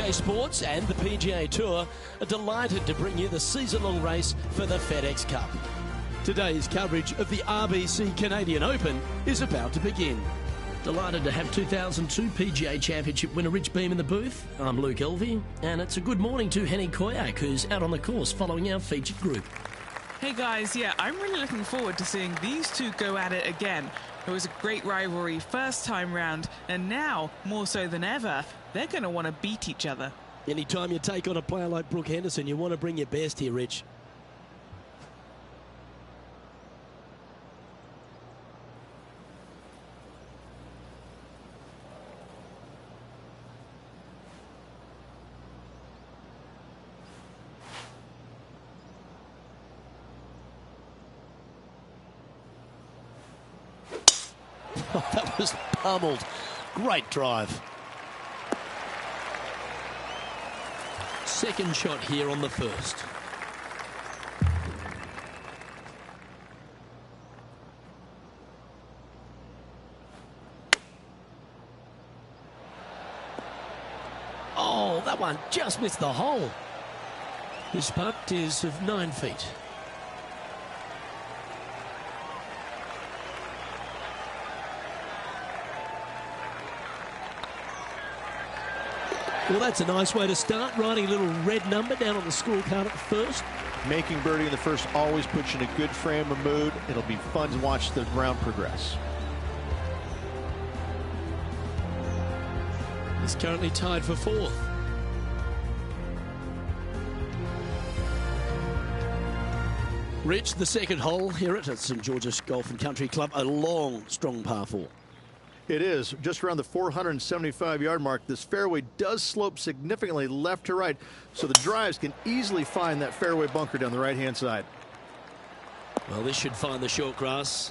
BJ Sports and the PGA Tour are delighted to bring you the season-long race for the FedEx Cup. Today's coverage of the RBC Canadian Open is about to begin. Delighted to have 2002 PGA Championship winner Rich Beem in the booth. I'm Luke Elvey, and it's a good morning to Henny Koyak, who's out on the course following our featured group. Hey guys, yeah, I'm really looking forward to seeing these two go at it again. It was a great rivalry first time round, and now, more so than ever, they're going to want to beat each other. Anytime you take on a player like Brooke Henderson, you want to bring your best here, Rich. Oh, that was pummeled. Great drive. Second shot here on the first. Oh, that one just missed the hole. This putt is of 9 feet. Well, that's a nice way to start, writing a little red number down on the scorecard at the first. Making birdie in the first always puts you in a good frame of mood. It'll be fun to watch the round progress. He's currently tied for fourth. Rich, the second hole here at St George's Golf and Country Club, a long, strong par 4. It is just around the 475-yard mark. This fairway does slope significantly left to right, so the drives can easily find that fairway bunker down the right-hand side. Well, this should find the short grass.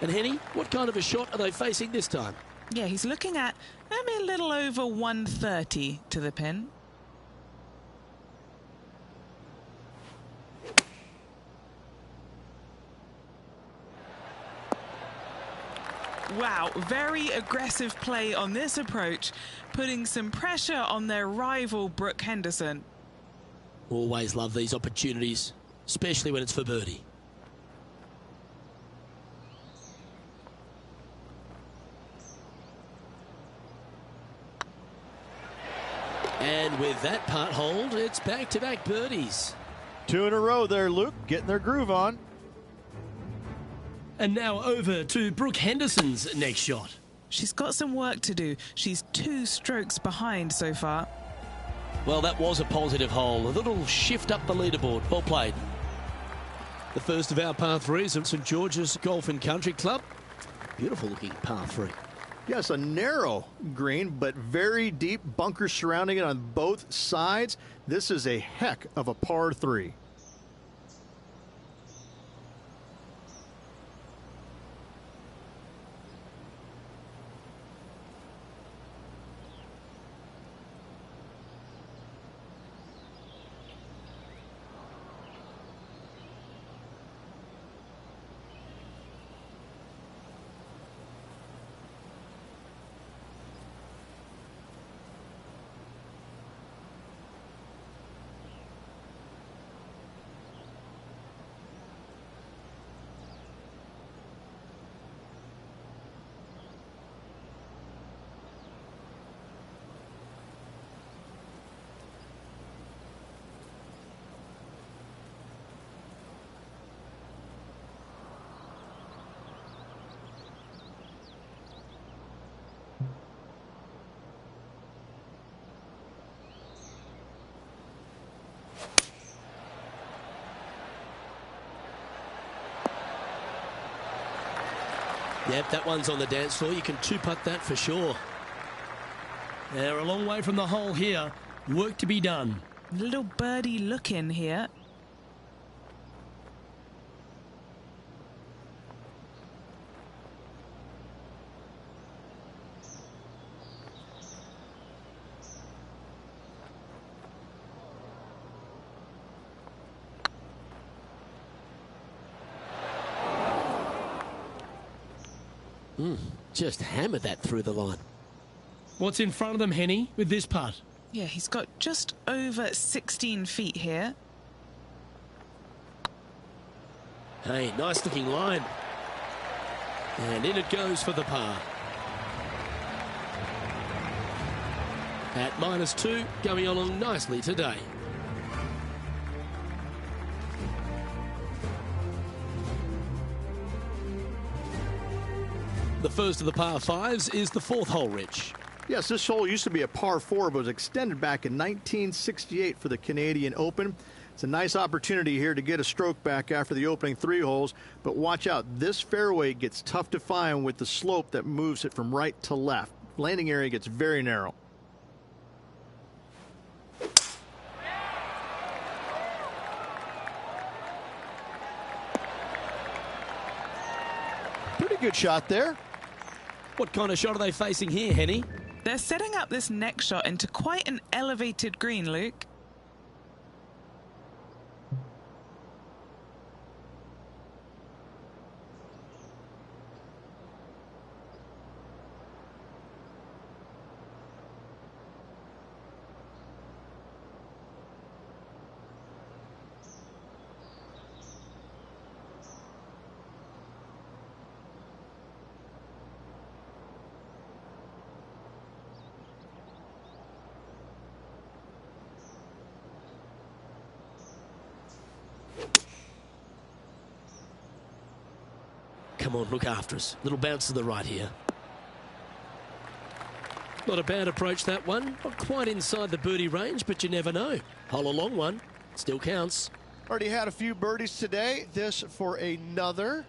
And Henny, what kind of a shot are they facing this time? Yeah, he's looking at maybe a little over 130 to the pin. Wow, very aggressive play on this approach, putting some pressure on their rival Brooke Henderson. Always love these opportunities, especially when it's for birdie. And with that putt hold, it's back-to-back birdies. 2 in a row there, Luke, getting their groove on. And now over to Brooke Henderson's next shot. She's got some work to do. She's 2 strokes behind so far. Well, that was a positive hole. A little shift up the leaderboard. Well played. The first of our par 3s at St George's Golf and Country Club. Beautiful looking par 3. Yes, a narrow green, but very deep bunkers surrounding it on both sides. This is a heck of a par 3. Yep, that one's on the dance floor. You can 2-putt that for sure. They're a long way from the hole here. Work to be done. Little birdie look in here. Just hammered that through the line. What's in front of them, Henny, with this putt? Yeah, he's got just over 16 feet here. Hey, nice looking line. And in it goes for the par. At -2, going along nicely today. The first of the par 5s is the 4th hole, Rich. Yes, this hole used to be a par 4, but was extended back in 1968 for the Canadian Open. It's a nice opportunity here to get a stroke back after the opening 3 holes, but watch out. This fairway gets tough to find with the slope that moves it from right to left. Landing area gets very narrow. Pretty good shot there. What kind of shot are they facing here, Henny? They're setting up this next shot into quite an elevated green, Luke. Come on, look after us. Little bounce to the right here. Not a bad approach, that one. Not quite inside the birdie range, but you never know. Hole a long one. Still counts. Already had a few birdies today. This for another.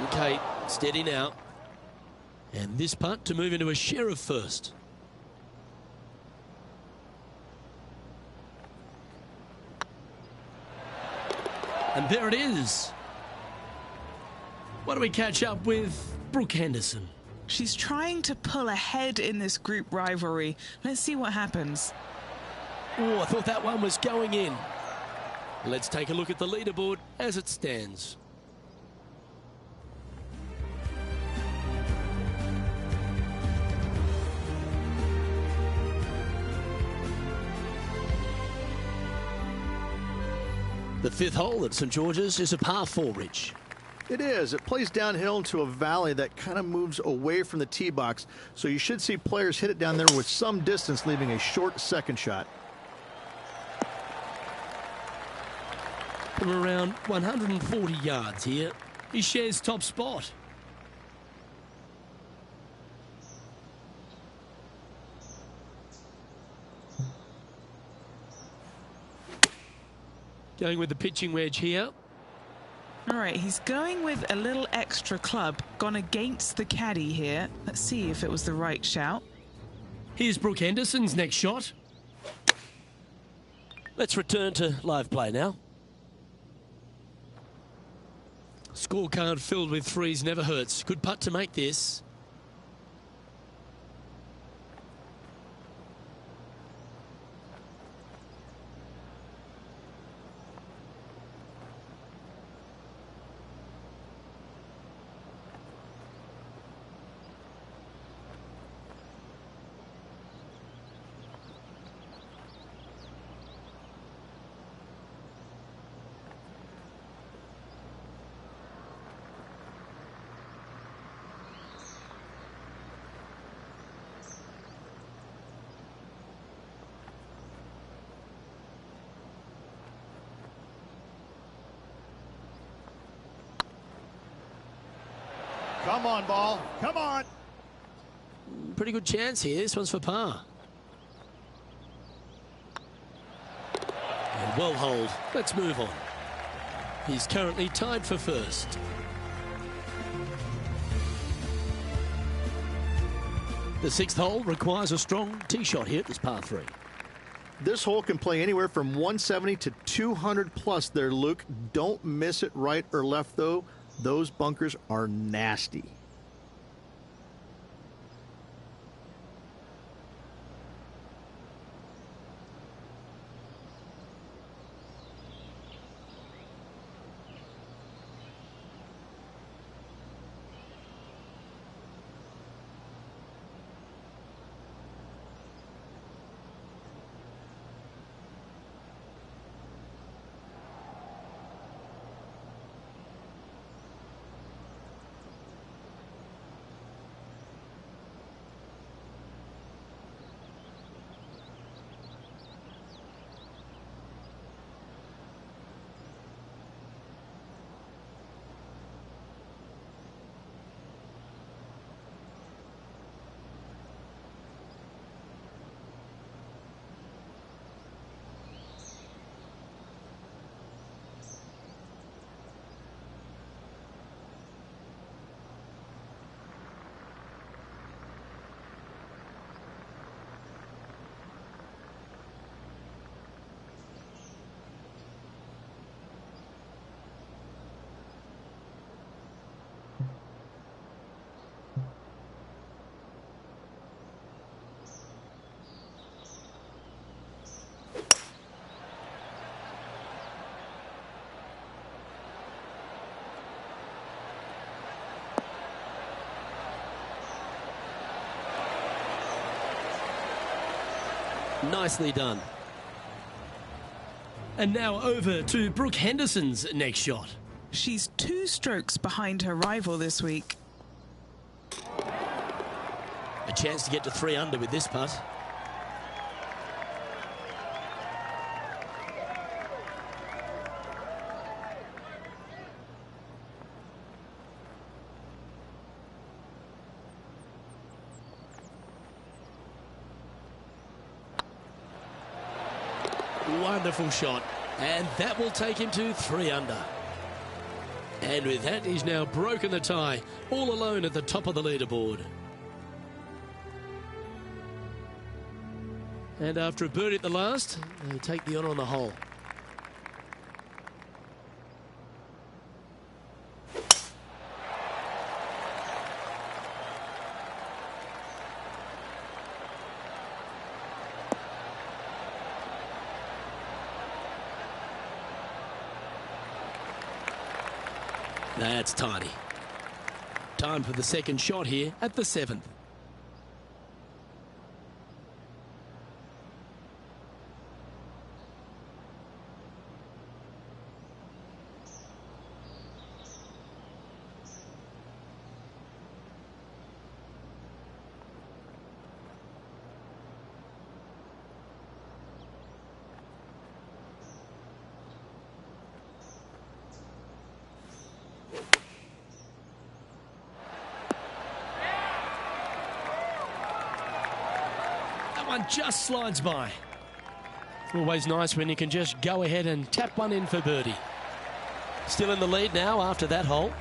Okay, steady now. And this putt to move into a share of first. And there it is. What do we catch up with Brooke Henderson? She's trying to pull ahead in this group rivalry. Let's see what happens. Oh, I thought that one was going in. Let's take a look at the leaderboard as it stands. The 5th hole at St George's is a par 4, Rich. It is. It plays downhill into a valley that kind of moves away from the tee box, so you should see players hit it down there with some distance, leaving a short second shot. From around 140 yards here, he shares top spot. Going with the pitching wedge here. All right, he's going with a little extra club, gone against the caddy here. Let's see if it was the right shout. Here's Brooke Henderson's next shot. Let's return to live play now. Scorecard filled with threes never hurts. Good putt to make this. Come on, ball. Come on. Pretty good chance here. This one's for par. And well holed. Let's move on. He's currently tied for first. The 6th hole requires a strong tee shot here at this par 3. This hole can play anywhere from 170 to 200 plus there, Luke. Don't miss it right or left, though. Those bunkers are nasty. Nicely done. And now over to Brooke Henderson's next shot. She's 2 strokes behind her rival this week. A chance to get to 3 under with this putt. Wonderful shot, and that will take him to 3 under. And with that, he's now broken the tie, all alone at the top of the leaderboard. And after a birdie at the last, they take the honour on the hole. That's tiny. Time for the second shot here at the 7th. One just slides by. Always nice when you can just go ahead and tap one in for birdie. Still in the lead now after that hole.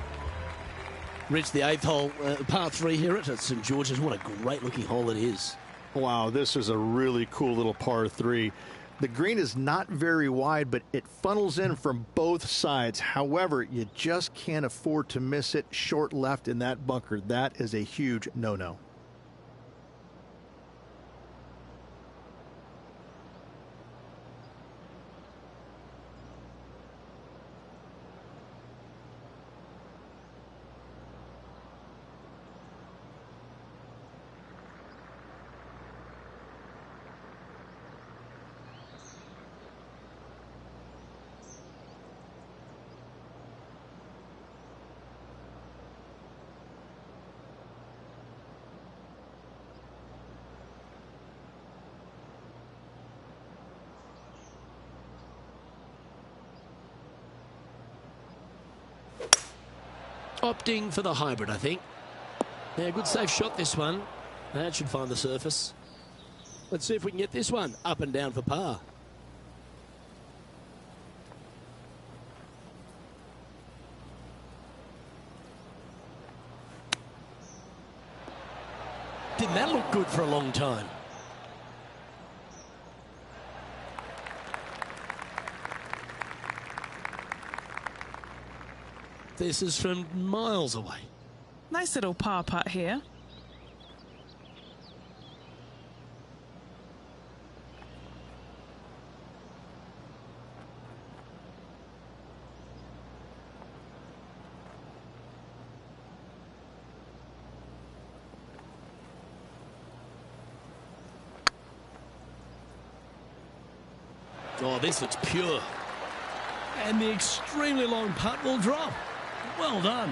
Reached the 8th hole, par 3 here at St George's. What a great looking hole it is. Wow, this is a really cool little par 3. The green is not very wide, but it funnels in from both sides. However, you just can't afford to miss it short left in that bunker. That is a huge no-no. Opting for the hybrid, I think. Yeah, good safe shot this one. That should find the surface. Let's see if we can get this one up and down for par. Didn't that look good for a long time? This is from miles away. Nice little par putt here. Oh, this looks pure. And the extremely long putt will drop. Well done.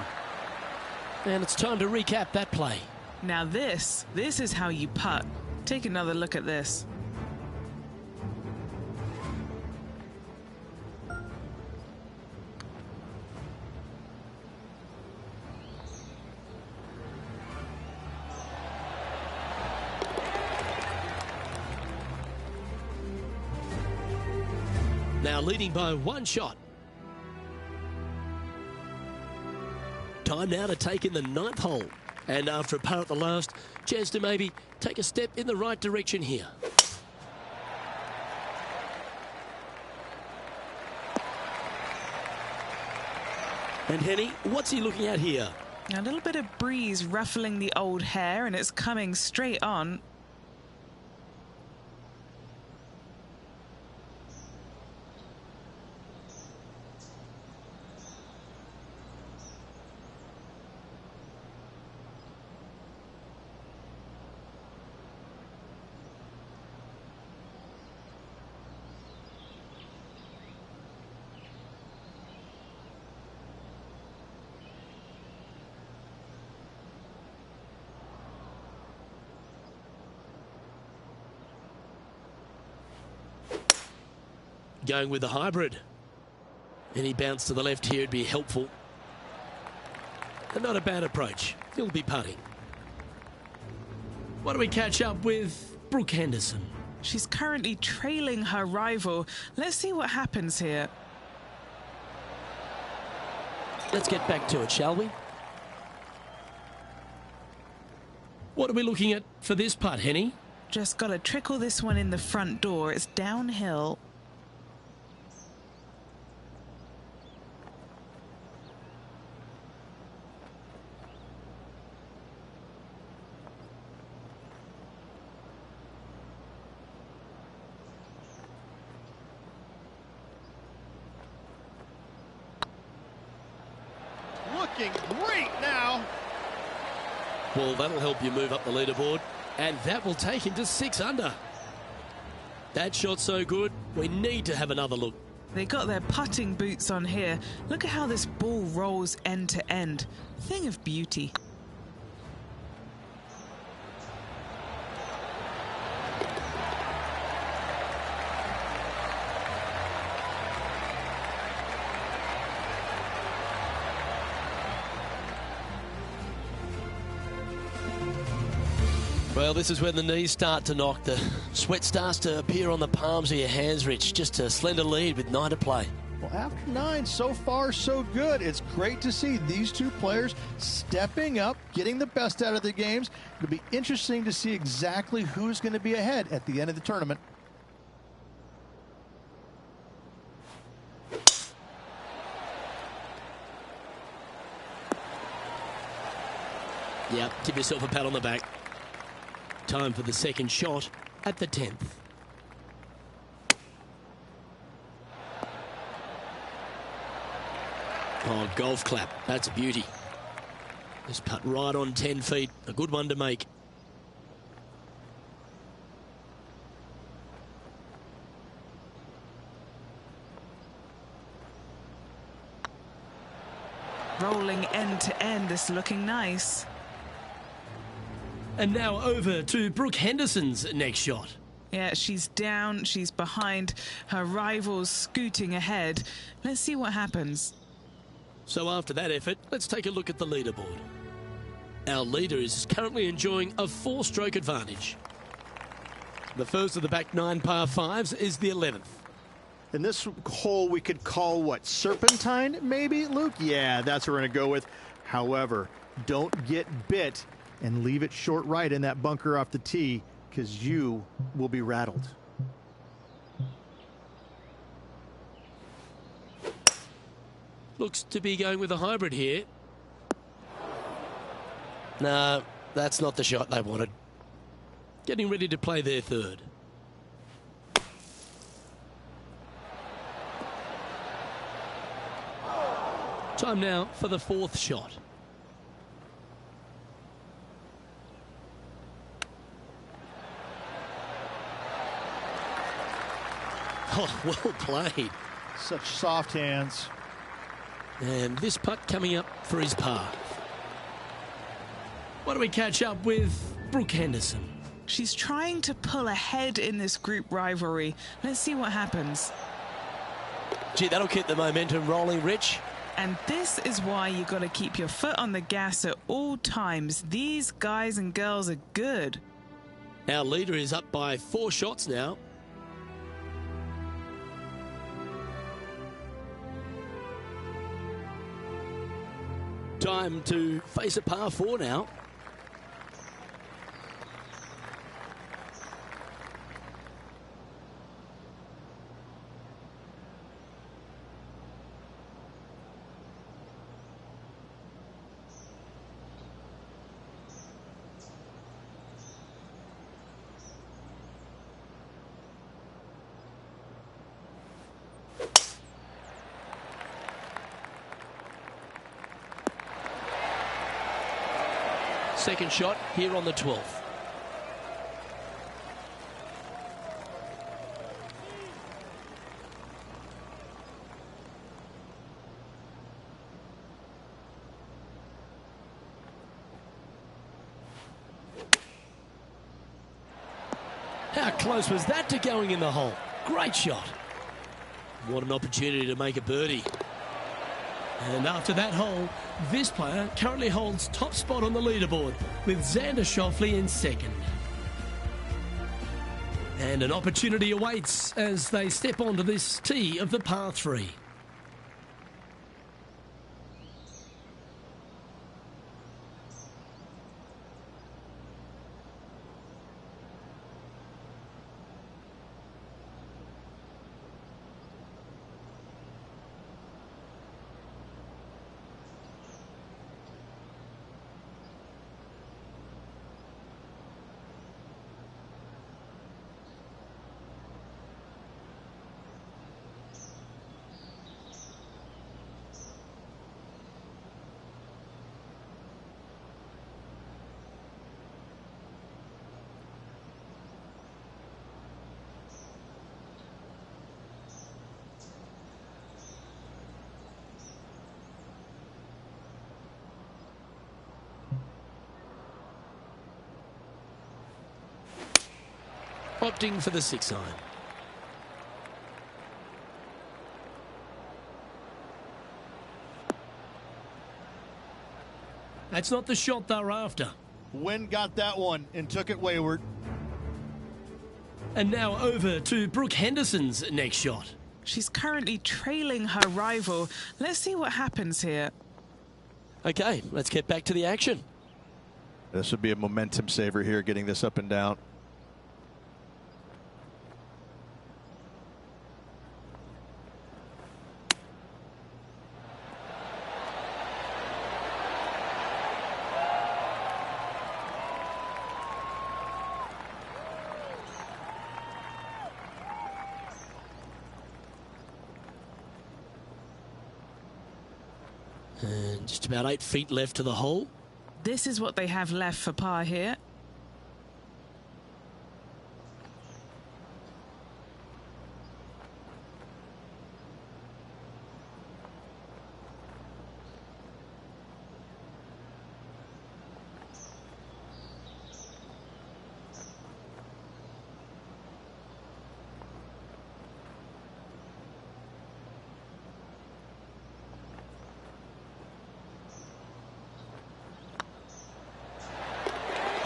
And it's time to recap that play. Now this is how you putt. Take another look at this. Now leading by 1 shot. Time now to take in the 9th hole. And after a par at the last, chance to maybe take a step in the right direction here. And Henny, what's he looking at here? A little bit of breeze ruffling the old hair, and it's coming straight on. going with the hybrid. Any bounce to the left here would be helpful. And not a bad approach. He'll be putting. What do we catch up with Brooke Henderson? She's currently trailing her rival. Let's see what happens here. Let's get back to it, shall we? What are we looking at for this putt, Henny? Just got to trickle this one in the front door. It's downhill. Looking great now. Well, that'll help you move up the leaderboard, and that will take him to 6 under. That shot so good, we need to have another look. They got their putting boots on here. Look at how this ball rolls end to end. Thing of beauty. Well, this is when the knees start to knock. The sweat starts to appear on the palms of your hands, Rich. Just a slender lead with 9 to play. Well, after 9, so far so good. It's great to see these two players stepping up, getting the best out of the games. It'll be interesting to see exactly who's going to be ahead at the end of the tournament. Yep, give yourself a pat on the back. Time for the second shot at the 10th. Oh, golf clap. That's a beauty. Just putt right on 10 feet. A good one to make. Rolling end to end. This looking nice. And now over to Brooke Henderson's next shot. Yeah, she's down, she's behind, her rival's scooting ahead. Let's see what happens. So after that effort, let's take a look at the leaderboard. Our leader is currently enjoying a 4-stroke advantage. The first of the back 9 par 5s is the 11th. And this hole we could call what, serpentine maybe, Luke? Yeah, that's what we're going to go with. However, don't get bit and leave it short right in that bunker off the tee, because you will be rattled. Looks to be going with a hybrid here. No, that's not the shot they wanted. Getting ready to play their third. Time now for the 4th shot. Oh, well played. Such soft hands. And this putt coming up for his par. What do we catch up with Brooke Henderson? She's trying to pull ahead in this group rivalry. Let's see what happens. Gee, that'll keep the momentum rolling, Rich. And this is why you got to keep your foot on the gas at all times. These guys and girls are good. Our leader is up by 4 shots now. Time to face a par 4 now. Second shot here on the 12th. How close was that to going in the hole? Great shot. What an opportunity to make a birdie. And after that hole, this player currently holds top spot on the leaderboard with Xander Schauffele in second. And an opportunity awaits as they step onto this tee of the par 3. Opting for the 6-iron. That's not the shot they're after. Wynn got that one and took it wayward. And now over to Brooke Henderson's next shot. She's currently trailing her rival. Let's see what happens here. Okay, let's get back to the action. This would be a momentum saver here, getting this up and down. And just about 8 feet left to the hole. This is what they have left for par here.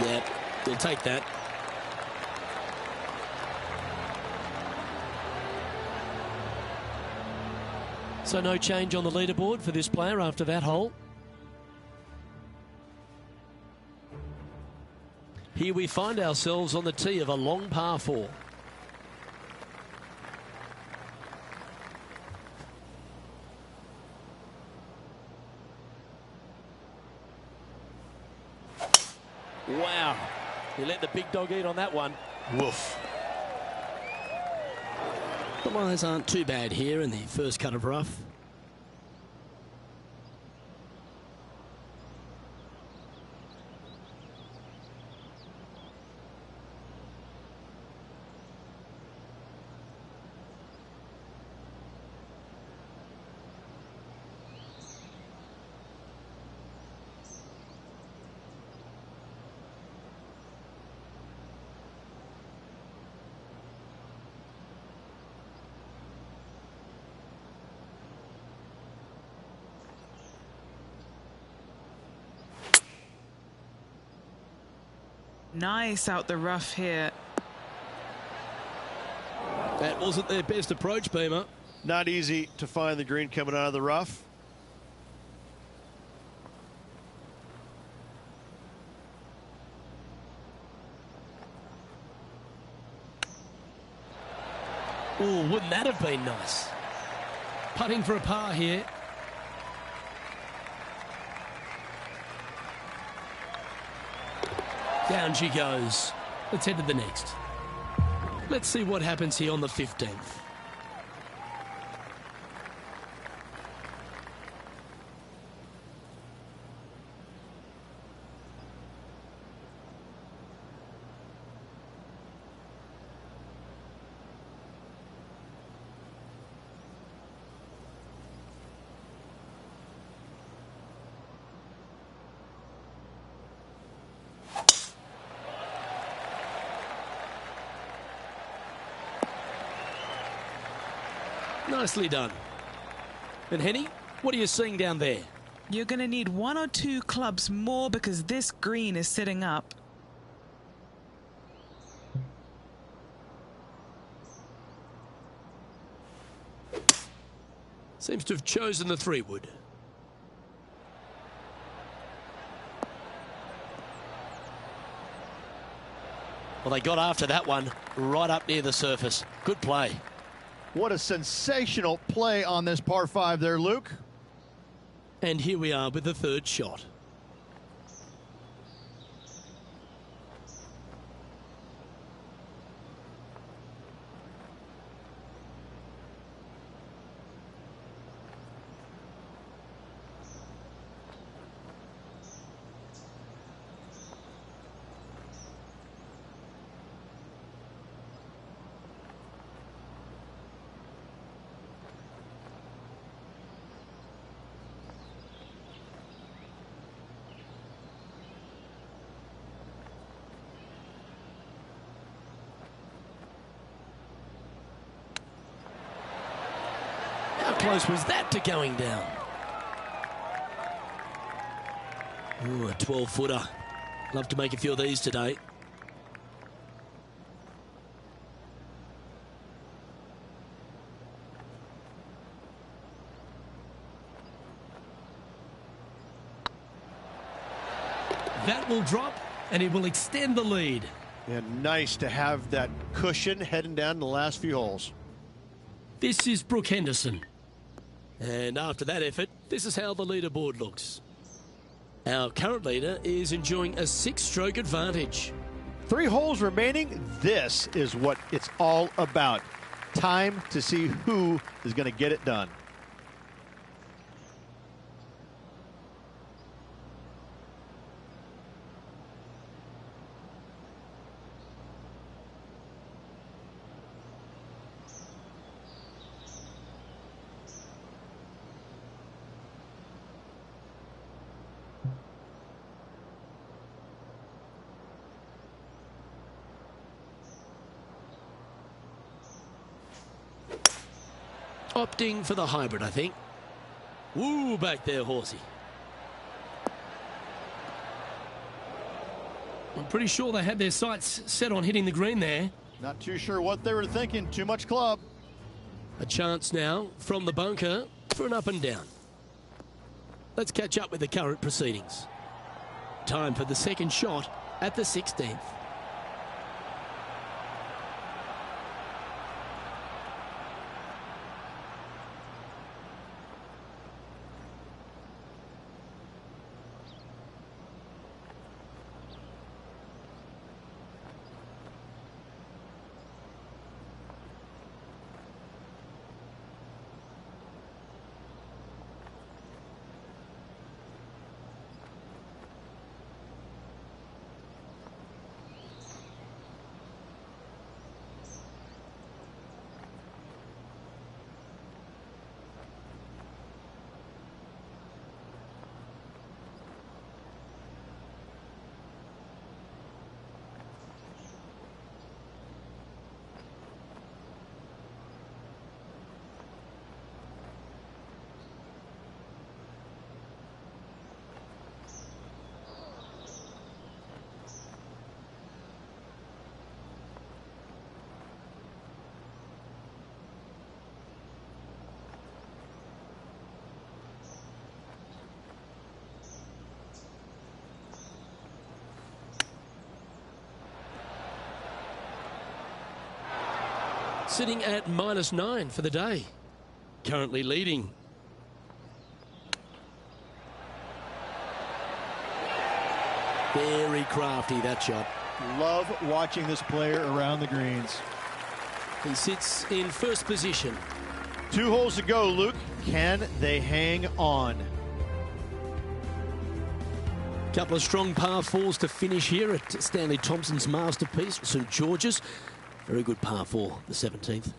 Yeah, we'll take that. So no change on the leaderboard for this player after that hole. Here we find ourselves on the tee of a long par 4. Wow, he let the big dog eat on that one. Woof. The lies aren't too bad here in the first cut of rough. Nice out the rough here. That wasn't their best approach, Beamer. Not easy to find the green coming out of the rough. Oh, wouldn't that have been nice? Putting for a par here. Down she goes. Let's head to the next. Let's see what happens here on the 15th. Nicely done. And Henny, what are you seeing down there? You're going to need 1 or 2 clubs more because this green is sitting up. Seems to have chosen the 3-wood. Well, they got after that one right up near the surface. Good play. What a sensational play on this par 5 there, Luke. And here we are with the 3rd shot. How close was that to going down? Ooh, a 12-footer. Love to make a few of these today. That will drop, and it will extend the lead. And nice to have that cushion heading down the last few holes. This is Brooke Henderson. And after that effort, this is how the leaderboard looks. Our current leader is enjoying a 6-stroke advantage. 3 holes remaining. This is what it's all about. Time to see who is going to get it done. Opting for the hybrid, I think. Woo, back there, horsey. I'm pretty sure they had their sights set on hitting the green there. Not too sure what they were thinking. Too much club. A chance now from the bunker for an up and down. Let's catch up with the current proceedings. Time for the 2nd shot at the 16th. Sitting at -9 for the day. Currently leading. Very crafty, that shot. Love watching this player around the greens. He sits in 1st position. 2 holes to go, Luke. Can they hang on? Couple of strong par 4s to finish here at Stanley Thompson's masterpiece, St George's. Very good par 4, the 17th.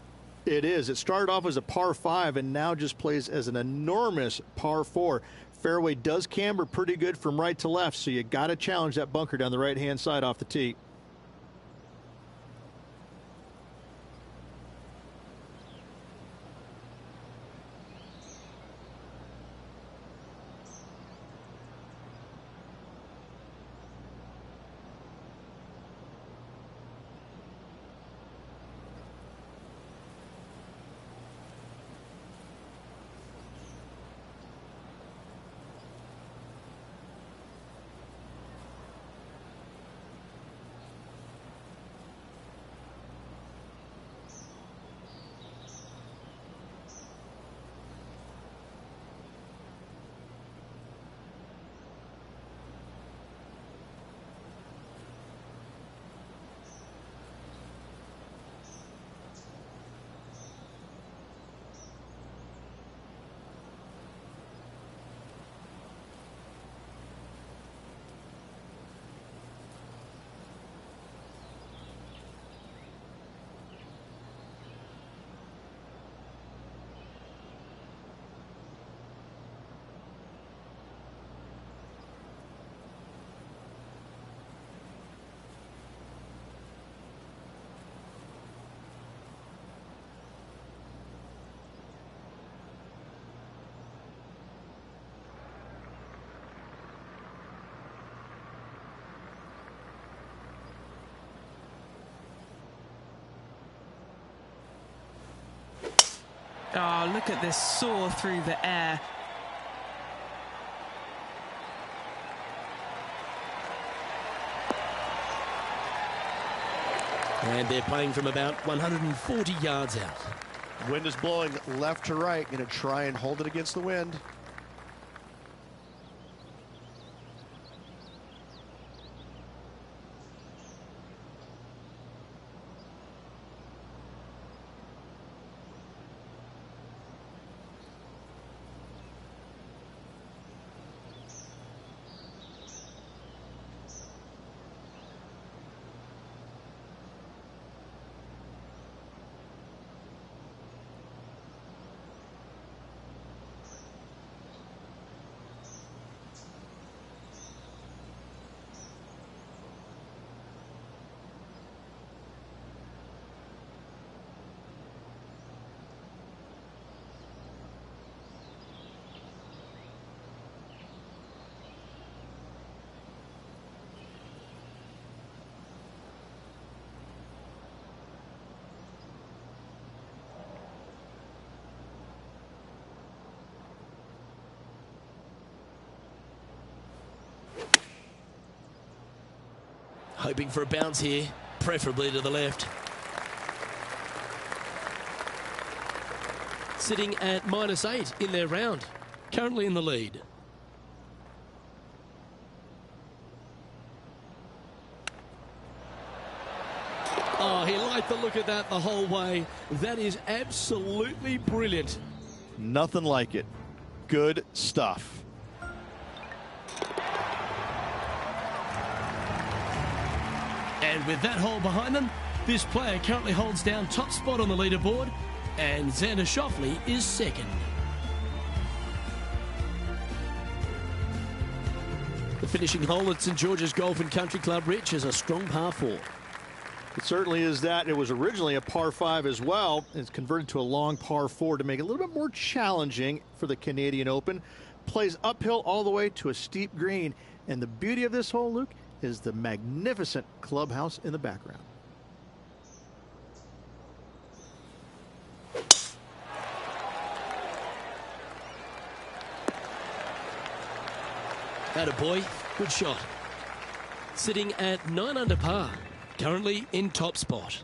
It is. It started off as a par 5 and now just plays as an enormous par 4. Fairway does camber pretty good from right to left, so you got to challenge that bunker down the right-hand side off the tee. Oh, look at this soar through the air. And they're playing from about 140 yards out. Wind is blowing left to right. Going to try and hold it against the wind. Hoping for a bounce here, preferably to the left. Sitting at -8 in their round, currently in the lead. Oh, he liked the look of that the whole way. That is absolutely brilliant. Nothing like it. Good stuff. And with that hole behind them, this player currently holds down top spot on the leaderboard, and Xander Schauffele is second. The finishing hole at St George's Golf and Country Club, Rich, is a strong par 4. It certainly is that. It was originally a par 5 as well. It's converted to a long par 4 to make it a little bit more challenging for the Canadian Open. Plays uphill all the way to a steep green. And the beauty of this hole, Luke, is the magnificent clubhouse in the background. Attaboy, good shot. Sitting at 9 under par, currently in top spot.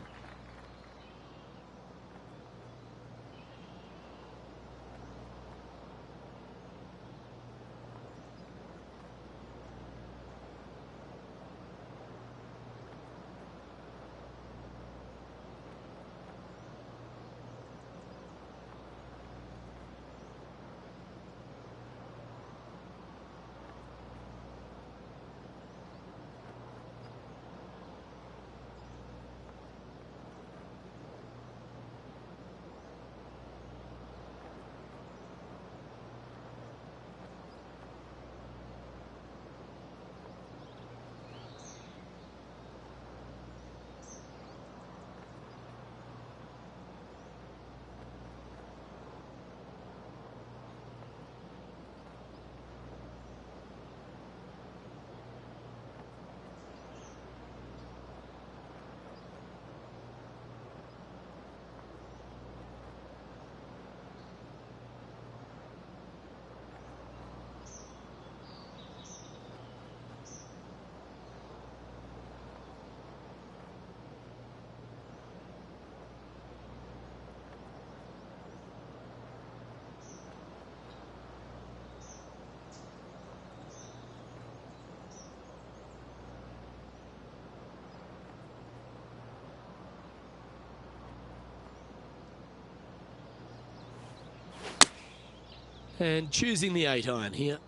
And choosing the 8-iron here.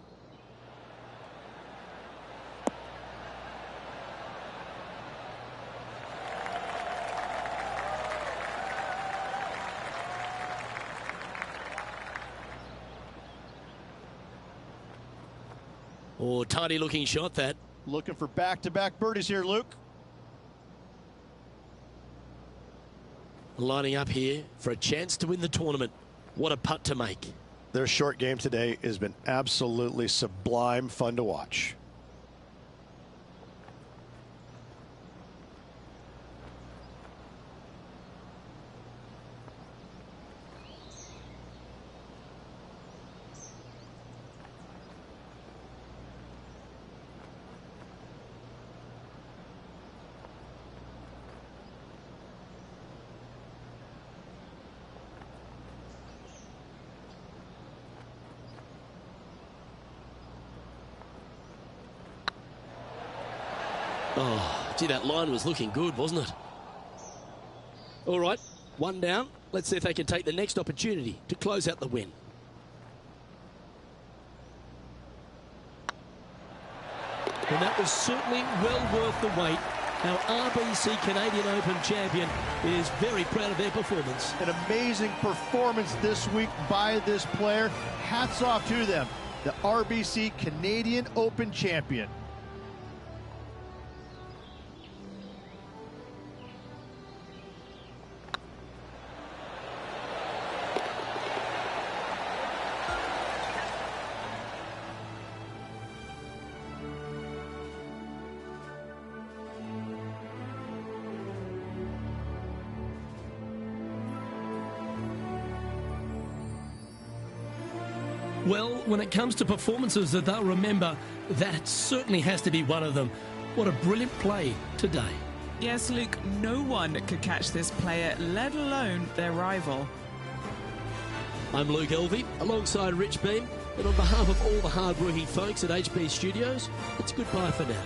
Oh, tidy looking shot that. Looking for back-to-back birdies here, Luke. Lining up here for a chance to win the tournament. What a putt to make. Their short game today has been absolutely sublime fun to watch. Oh, gee, that line was looking good, wasn't it? All right, one down. Let's see if they can take the next opportunity to close out the win. And that was certainly well worth the wait. Our RBC Canadian Open champion is very proud of their performance. An amazing performance this week by this player. Hats off to them, the RBC Canadian Open champion. Well, when it comes to performances that they'll remember, that certainly has to be one of them. What a brilliant play today. Yes, Luke, no one could catch this player, let alone their rival. I'm Luke Elvey, alongside Rich Beam, and on behalf of all the hard-working folks at HB Studios, it's goodbye for now.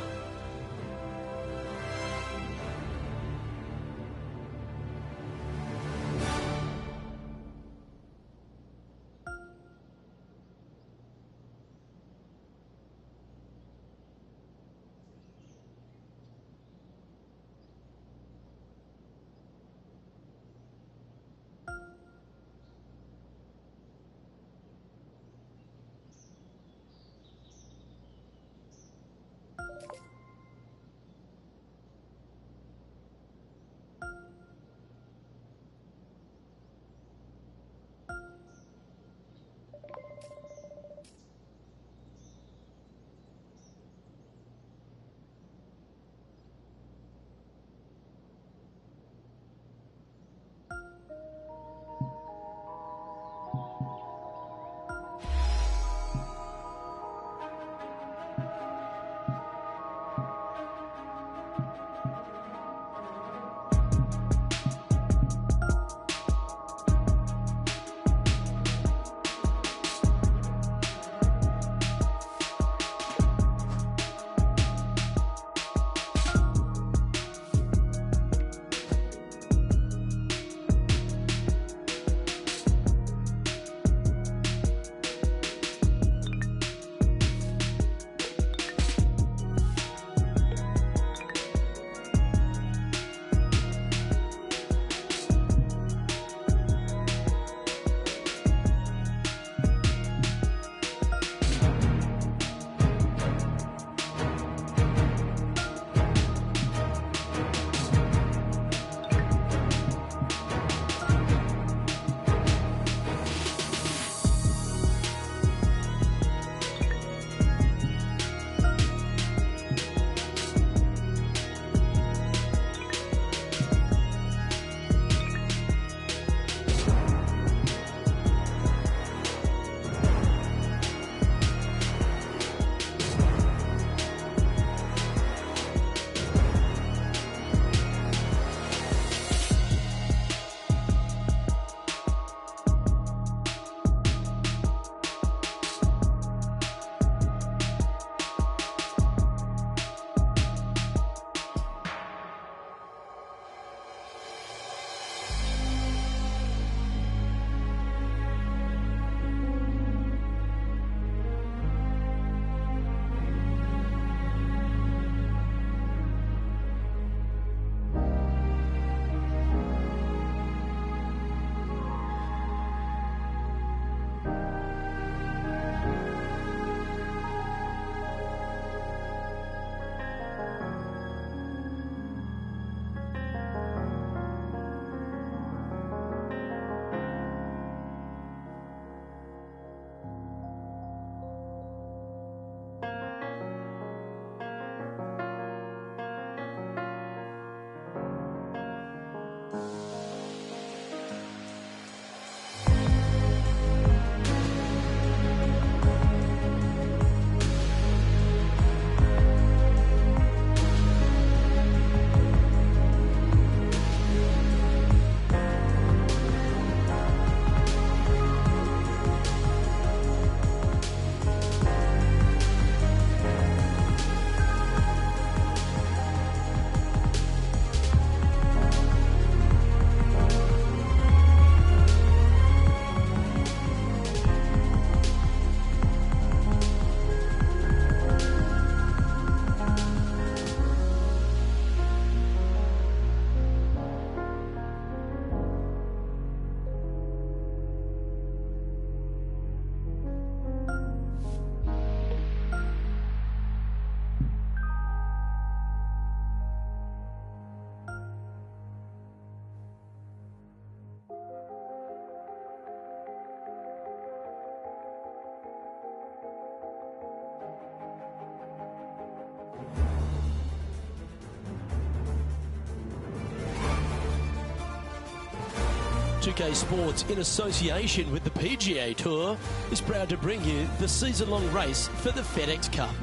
2K Sports, in association with the PGA Tour, is proud to bring you the season-long race for the FedEx Cup.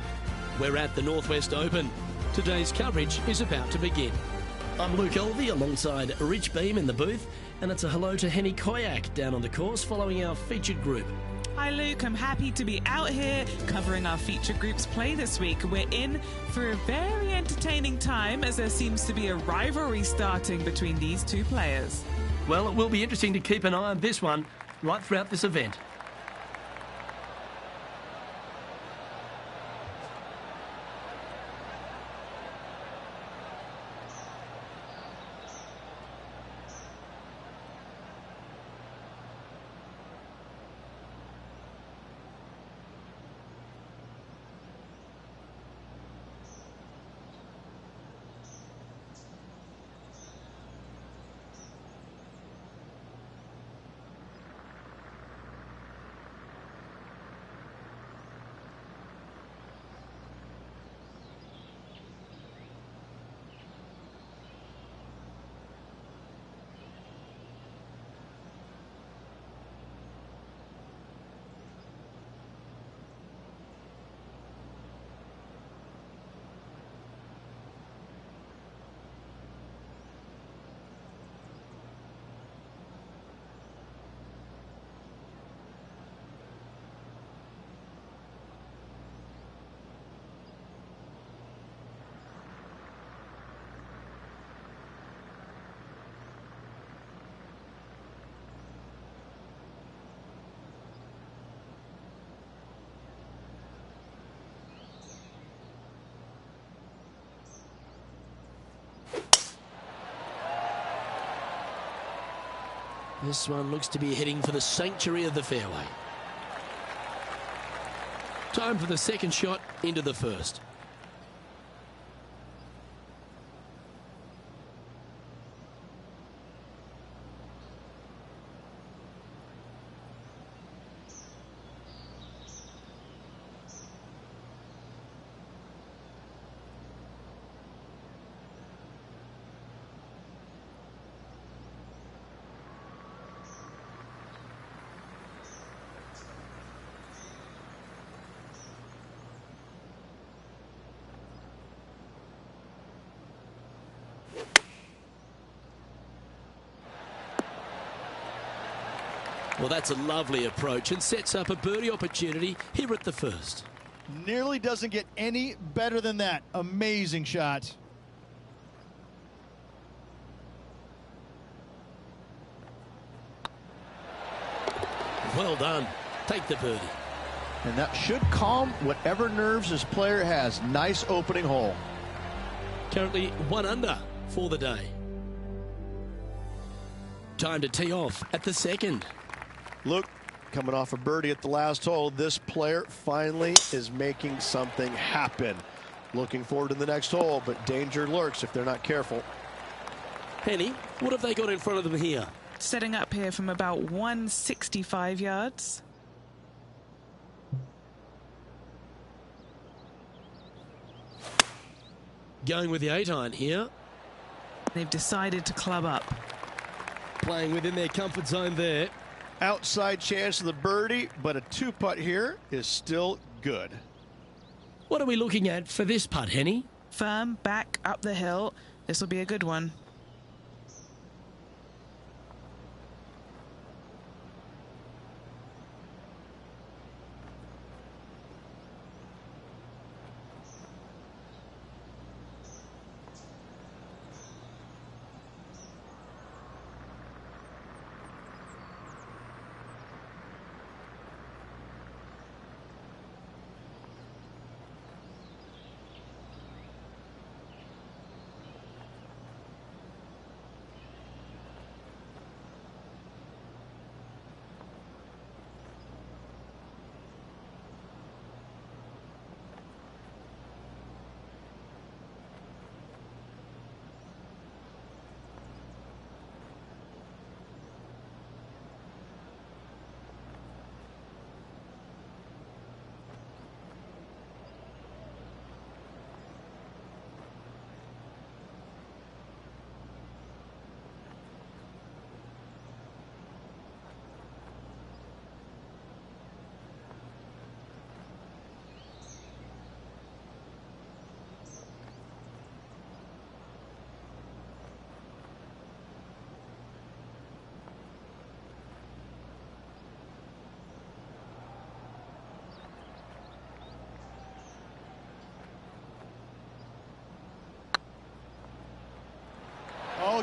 We're at the Northwest Open. Today's coverage is about to begin. I'm Luke Elvey alongside Rich Beam in the booth, and it's a hello to Henny Koyak down on the course following our featured group. Hi Luke, I'm happy to be out here covering our feature group's play this week. We're in for a very entertaining time as there seems to be a rivalry starting between these two players. Well, it will be interesting to keep an eye on this one right throughout this event. This one looks to be heading for the sanctuary of the fairway. Time for the second shot into the first. Well, that's a lovely approach and sets up a birdie opportunity here at the first. Nearly doesn't get any better than that. Amazing shot. Well done. Take the birdie. And that should calm whatever nerves this player has. Nice opening hole. Currently 1 under for the day. Time to tee off at the second. Look, coming off a birdie at the last hole, this player finally is making something happen. Looking forward to the next hole, but danger lurks if they're not careful. Henny, what have they got in front of them here? Setting up here from about 165 yards. Going with the 8-iron here. They've decided to club up. Playing within their comfort zone there. Outside chance of the birdie, but a 2-putt here is still good. What are we looking at for this putt, Henny? Firm, back, up the hill. This will be a good one.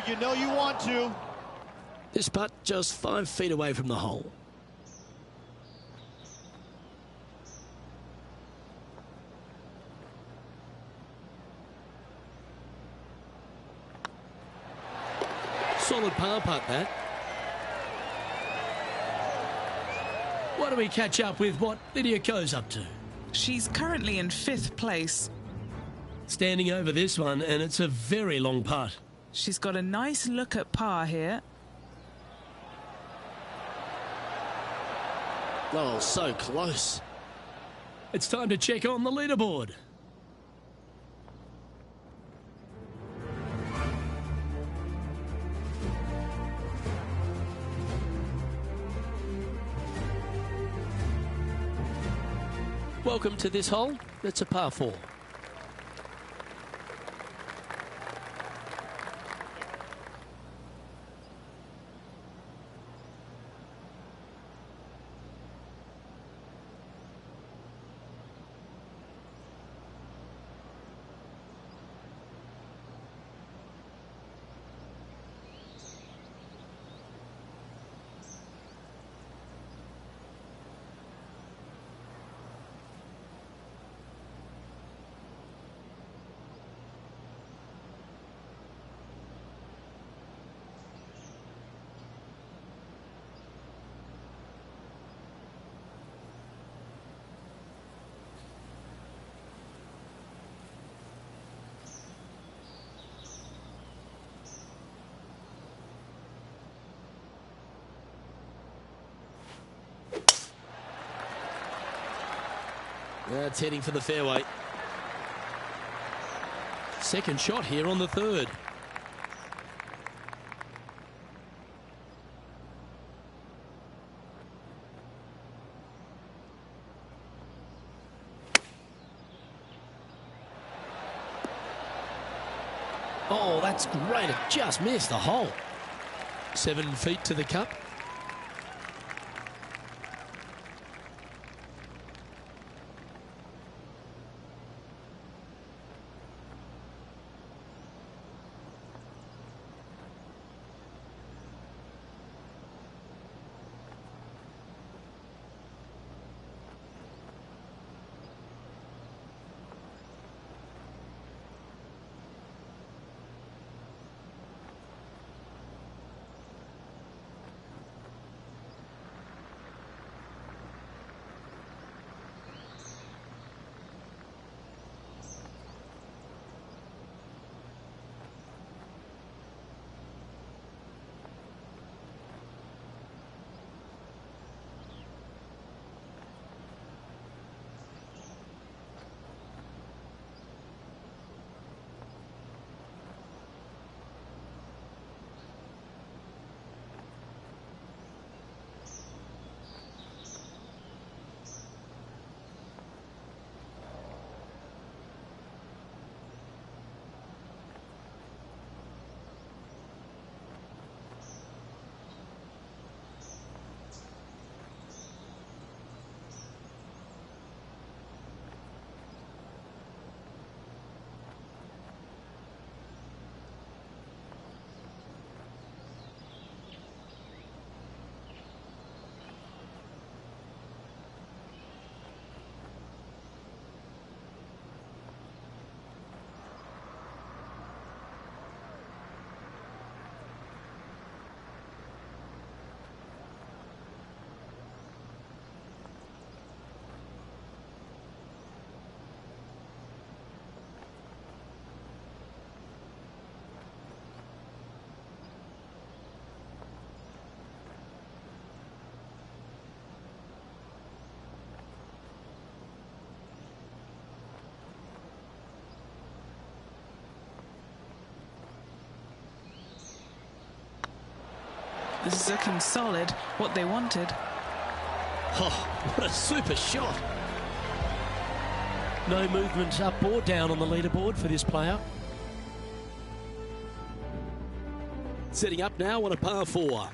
You know you want to. This putt just 5 feet away from the hole. Solid par putt, that. Why don't we catch up with what Lydia Ko's up to? She's currently in 5th place. Standing over this one, and it's a very long putt. She's got a nice look at par here. Oh, so close. It's time to check on the leaderboard. Welcome to this hole. It's a par 4. That's heading for the fairway. Second shot here on the 3rd. Oh, that's great. It just missed the hole. 7 feet to the cup. This is looking solid, what they wanted. Oh, what a super shot. No movement up or down on the leaderboard for this player. Setting up now on a par 4. Well,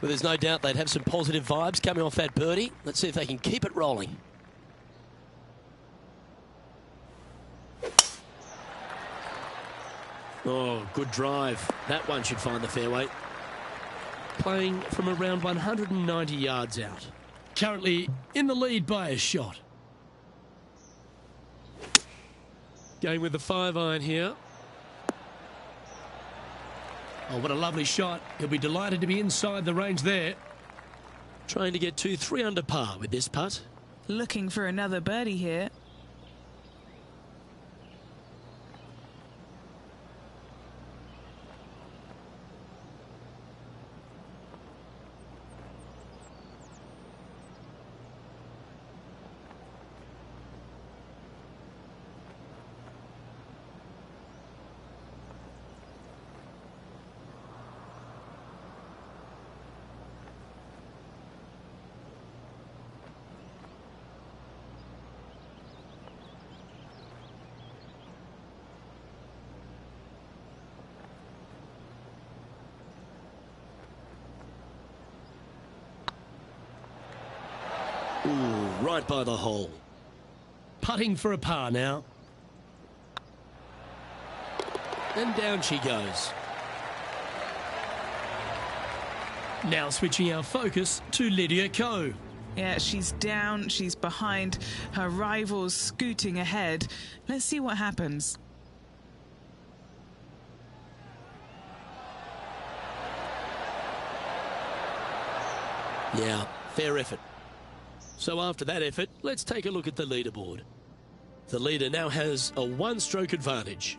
there's no doubt they'd have some positive vibes coming off that birdie. Let's see if they can keep it rolling. Oh, good drive. That one should find the fairway. Playing from around 190 yards out. Currently in the lead by a shot. Going with the 5-iron here. Oh, what a lovely shot. He'll be delighted to be inside the range there. Trying to get 2-3 under par with this putt. Looking for another birdie here. Ooh, right by the hole. Putting for a par now. And down she goes. Now switching our focus to Lydia Ko. Yeah, she's down, she's behind, her rivals scooting ahead. Let's see what happens. Yeah, fair effort. So after that effort, let's take a look at the leaderboard. The leader now has a one-stroke advantage.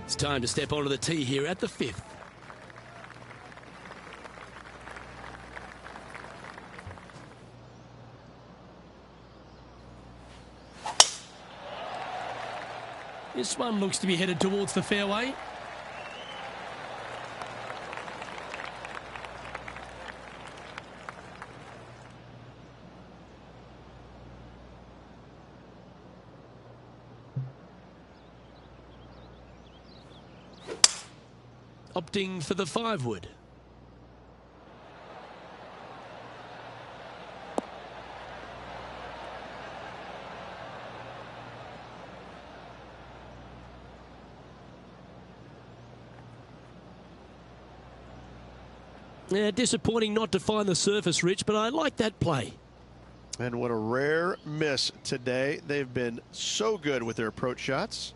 It's time to step onto the tee here at the 5th. This one looks to be headed towards the fairway. Opting for the 5-wood. Yeah, disappointing not to find the surface, Rich, but I like that play. And what a rare miss today. They've been so good with their approach shots.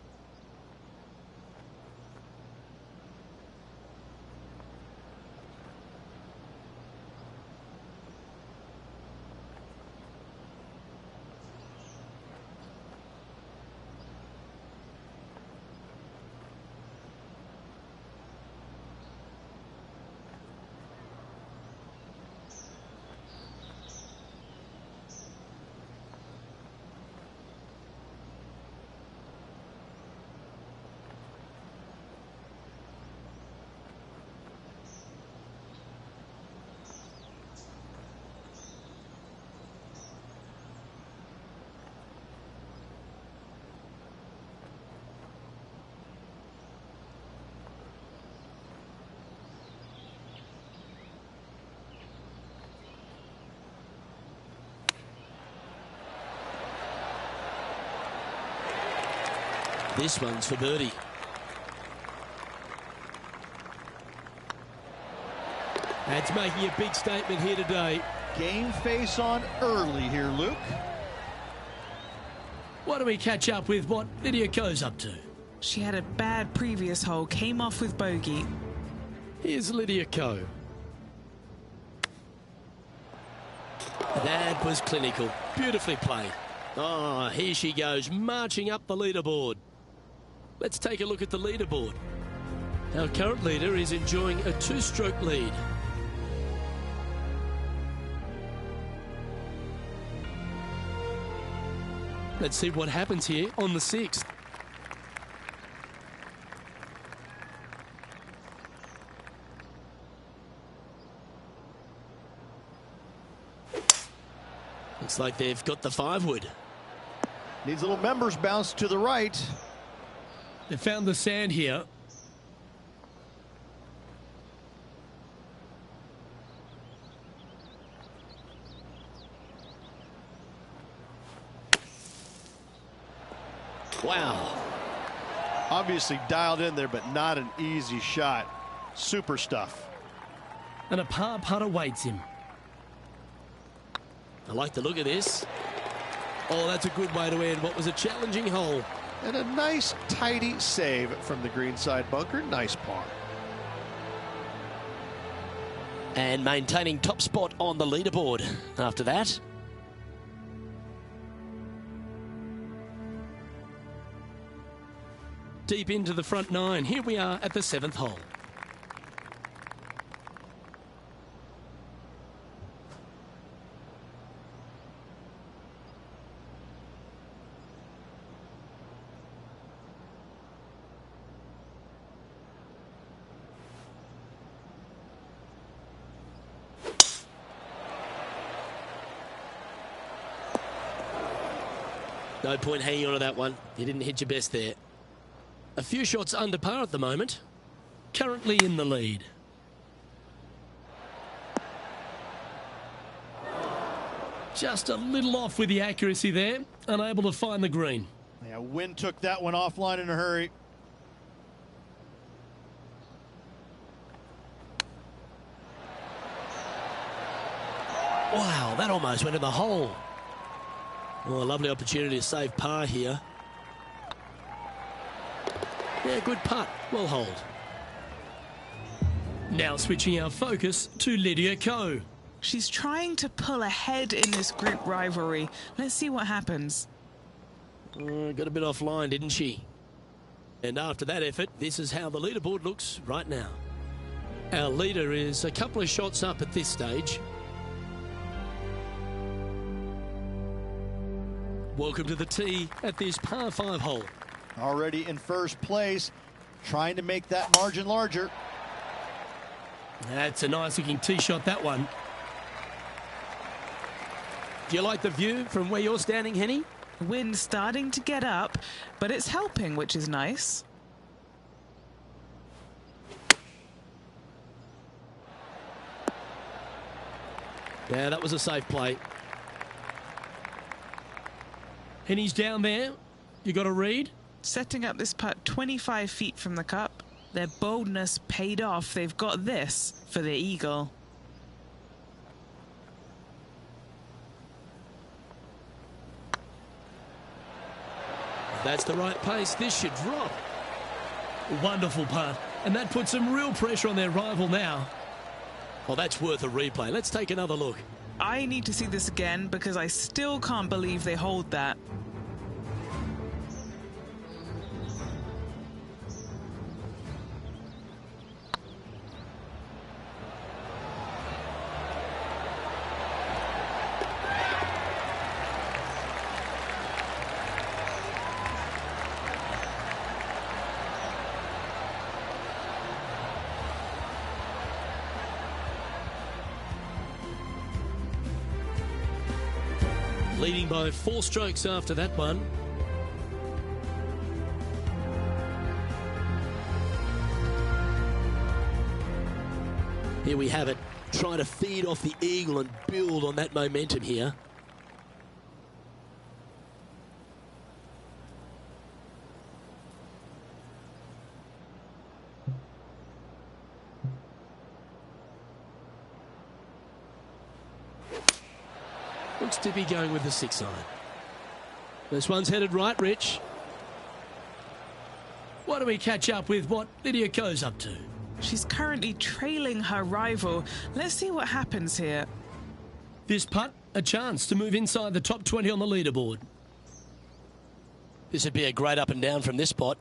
This one's for birdie. That's making a big statement here today. Game face on early here, Luke. Why don't we catch up with what Lydia Ko's up to? She had a bad previous hole, came off with bogey. Here's Lydia Ko. That was clinical. Beautifully played. Oh, here she goes, marching up the leaderboard. Let's take a look at the leaderboard. Our current leader is enjoying a 2-stroke lead. Let's see what happens here on the 6th. Looks like they've got the 5-wood. Needs a little members bounce to the right. They found the sand here. Wow. Obviously dialed in there, but not an easy shot. Super stuff. And a par putt awaits him. I like the look of this. Oh, that's a good way to end what was a challenging hole. And a nice, tidy save from the greenside bunker. Nice par. And maintaining top spot on the leaderboard after that. Deep into the front nine. Here we are at the 7th hole. No point hanging on to that one. You didn't hit your best there. A few shots under par at the moment. Currently in the lead. Just a little off with the accuracy there. Unable to find the green. Yeah, wind took that one offline in a hurry. Wow, that almost went in the hole. Oh, a lovely opportunity to save par here. Yeah, good putt. Well hold. Now switching our focus to Lydia Ko. She's trying to pull ahead in this group rivalry. Let's see what happens. Got a bit offline, didn't she? And after that effort, this is how the leaderboard looks right now. Our leader is a couple of shots up at this stage. Welcome to the tee at this par 5 hole. Already in first place, trying to make that margin larger. That's a nice looking tee shot, that one. Do you like the view from where you're standing, Henny? Wind starting to get up, but it's helping, which is nice. Yeah, that was a safe play. Henny's down there. You got a read? Setting up this putt 25 feet from the cup. Their boldness paid off. They've got this for the eagle. That's the right pace. This should drop. Wonderful putt. And that puts some real pressure on their rival now. Well, that's worth a replay. Let's take another look. I need to see this again because I still can't believe they hold that. Leading by 4 strokes after that one. Here we have it. Trying to feed off the eagle and build on that momentum here. Looks to be going with the 6-iron. This one's headed right, Rich. Why don't we catch up with what Lydia Ko's up to? She's currently trailing her rival. Let's see what happens here. This putt, a chance to move inside the top 20 on the leaderboard. This would be a great up and down from this spot.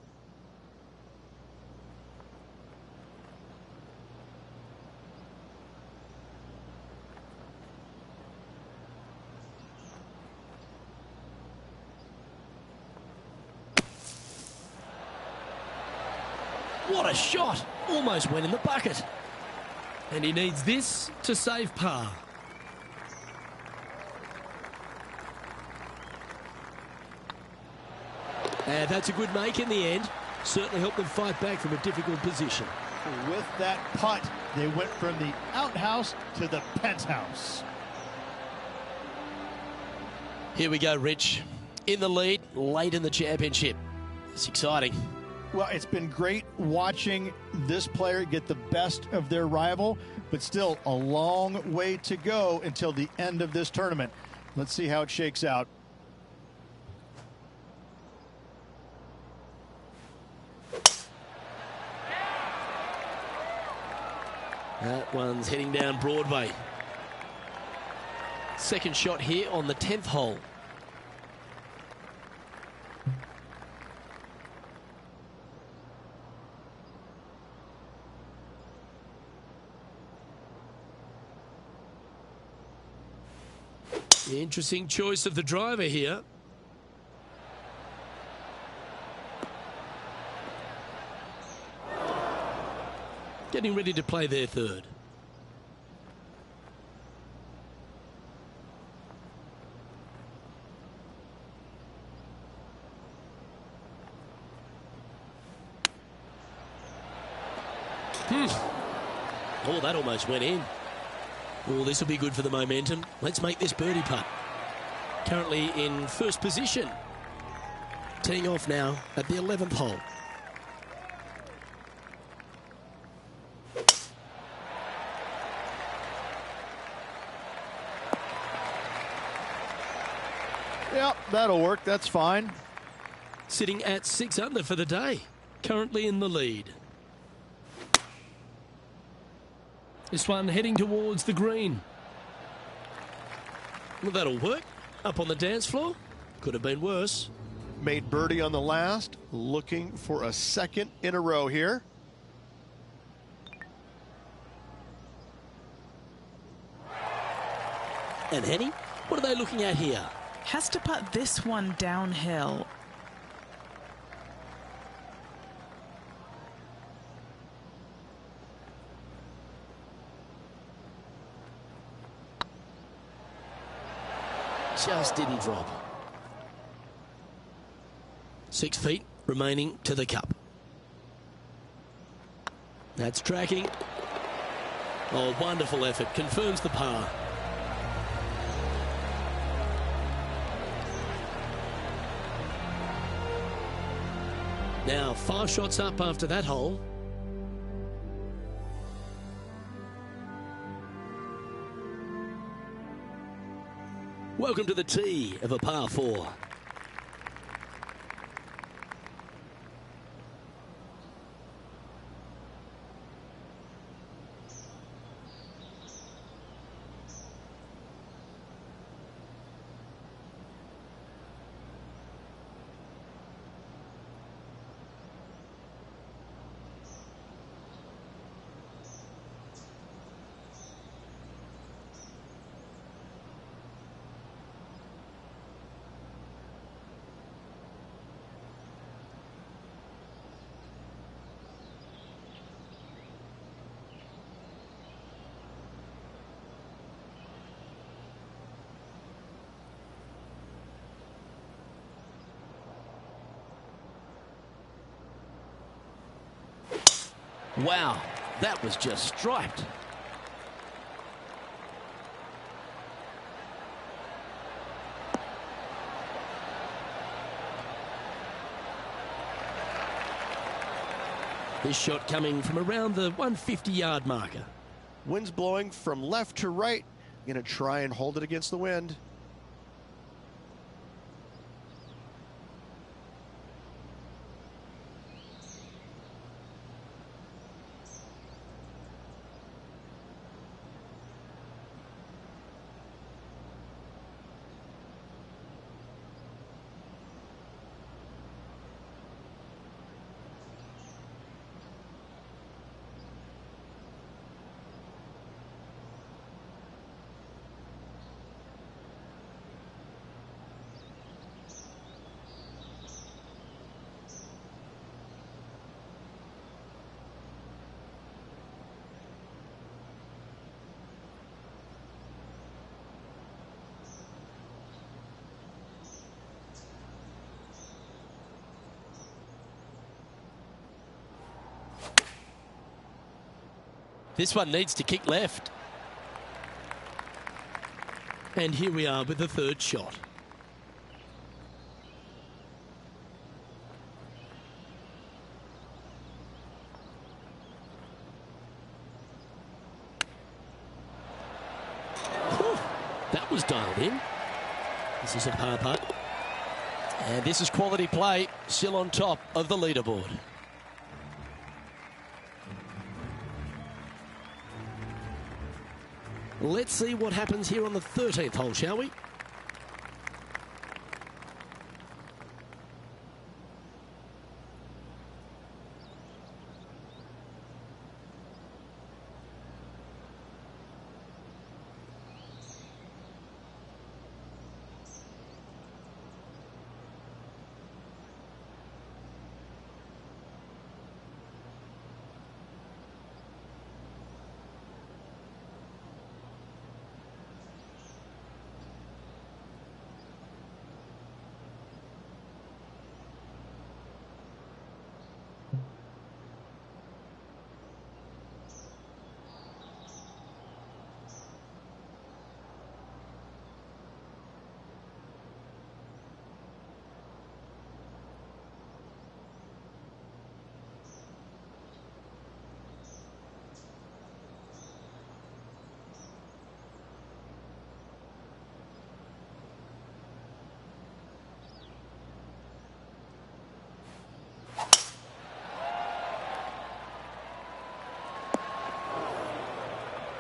What a shot! Almost went in the bucket. And he needs this to save par. And that's a good make in the end. Certainly helped them fight back from a difficult position. With that putt, they went from the outhouse to the penthouse. Here we go, Rich. In the lead, late in the championship. It's exciting. Well, it's been great watching this player get the best of their rival, but still a long way to go until the end of this tournament. Let's see how it shakes out. That one's heading down Broadway. Second shot here on the 10th hole. Interesting choice of the driver here. Getting ready to play their third. Oh, that almost went in. Oh, this will be good for the momentum. Let's make this birdie putt. Currently in first position. Teeing off now at the 11th hole. Yep, that'll work. That's fine. Sitting at 6 under for the day. Currently in the lead. This one heading towards the green. Well, that'll work. Up on the dance floor. Could have been worse. Made birdie on the last, looking for a second in a row here. And Henny, what are they looking at here? Has to putt this one downhill. Just didn't drop. 6 feet remaining to the cup. That's tracking. Oh, wonderful effort. Confirms the par. Now 5 shots up after that hole. Welcome to the tee of a par 4. Wow, that was just striped. This shot coming from around the 150-yard marker. Wind's blowing from left to right. Going to try and hold it against the wind. This one needs to kick left. And here we are with the third shot. was dialed in. This is a par putt. And this is quality play, still on top of the leaderboard. Let's see what happens here on the 13th hole, shall we?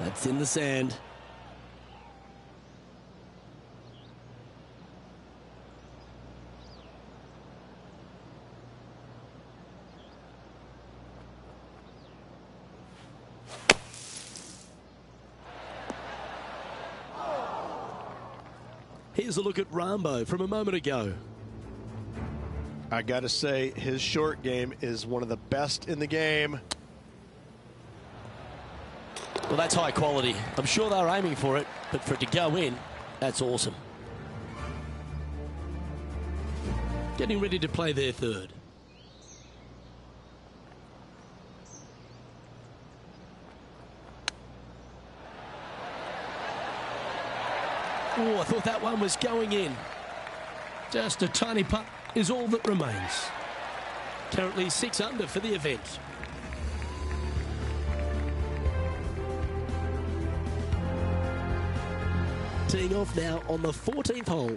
That's in the sand. Here's a look at Rambo from a moment ago. I gotta say, his short game is one of the best in the game. Well, that's high quality. I'm sure they're aiming for it, but for it to go in, that's awesome. Getting ready to play their third. Oh, I thought that one was going in. Just a tiny putt is all that remains. Currently 6 under for the event. Teeing off now on the 14th hole.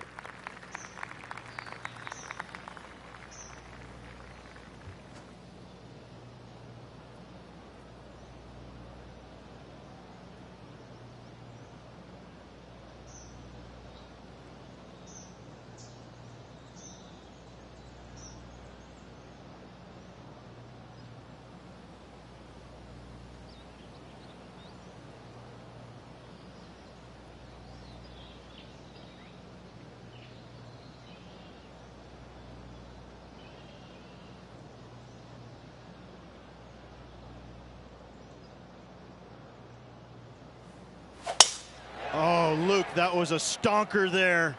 Oh, Luke, that was a stonker there.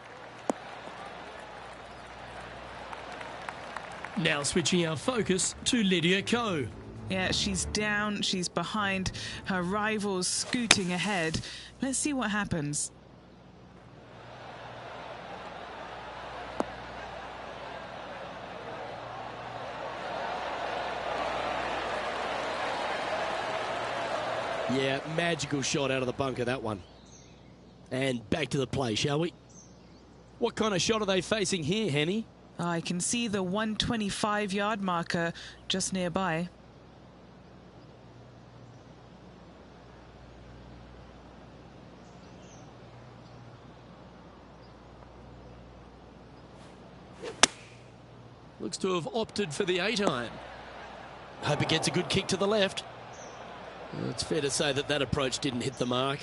Now switching our focus to Lydia Ko. Yeah, she's down, she's behind, her rivals scooting ahead. Let's see what happens. Yeah, magical shot out of the bunker, that one. And back to the play, shall we? What kind of shot are they facing here, Henny? I can see the 125-yard marker just nearby. Looks to have opted for the 8-iron. Hope it gets a good kick to the left. It's fair to say that that approach didn't hit the mark.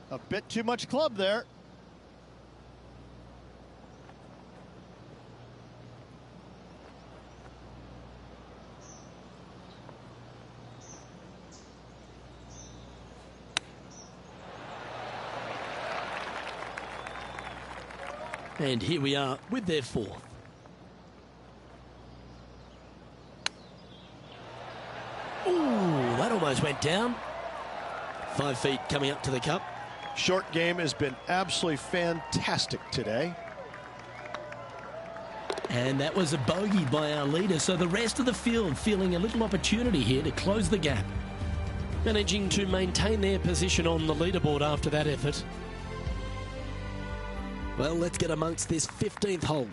A bit too much club there. And here we are with their fourth. Ooh, that almost went down. 5 feet coming up to the cup. Short game has been absolutely fantastic today. And that was a bogey by our leader, so the rest of the field feeling a little opportunity here to close the gap. Managing to maintain their position on the leaderboard after that effort. Well, let's get amongst this 15th hole.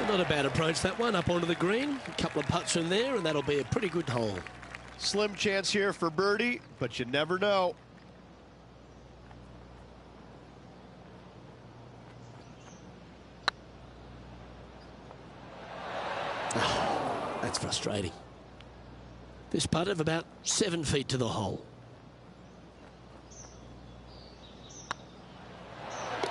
Not a bad approach, that one, up onto the green. A couple of putts from there, and that'll be a pretty good hole. Slim chance here for birdie, but you never know. Oh, that's frustrating. This putt of about 7 feet to the hole.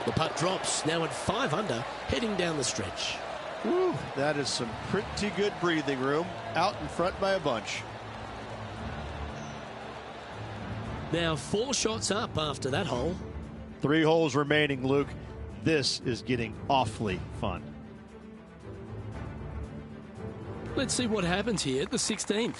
The putt drops, now at 5 under, heading down the stretch. Woo, that is some pretty good breathing room. Out in front by a bunch. Now 4 shots up after that hole. 3 holes remaining, Luke. This is getting awfully fun. Let's see what happens here at the 16th.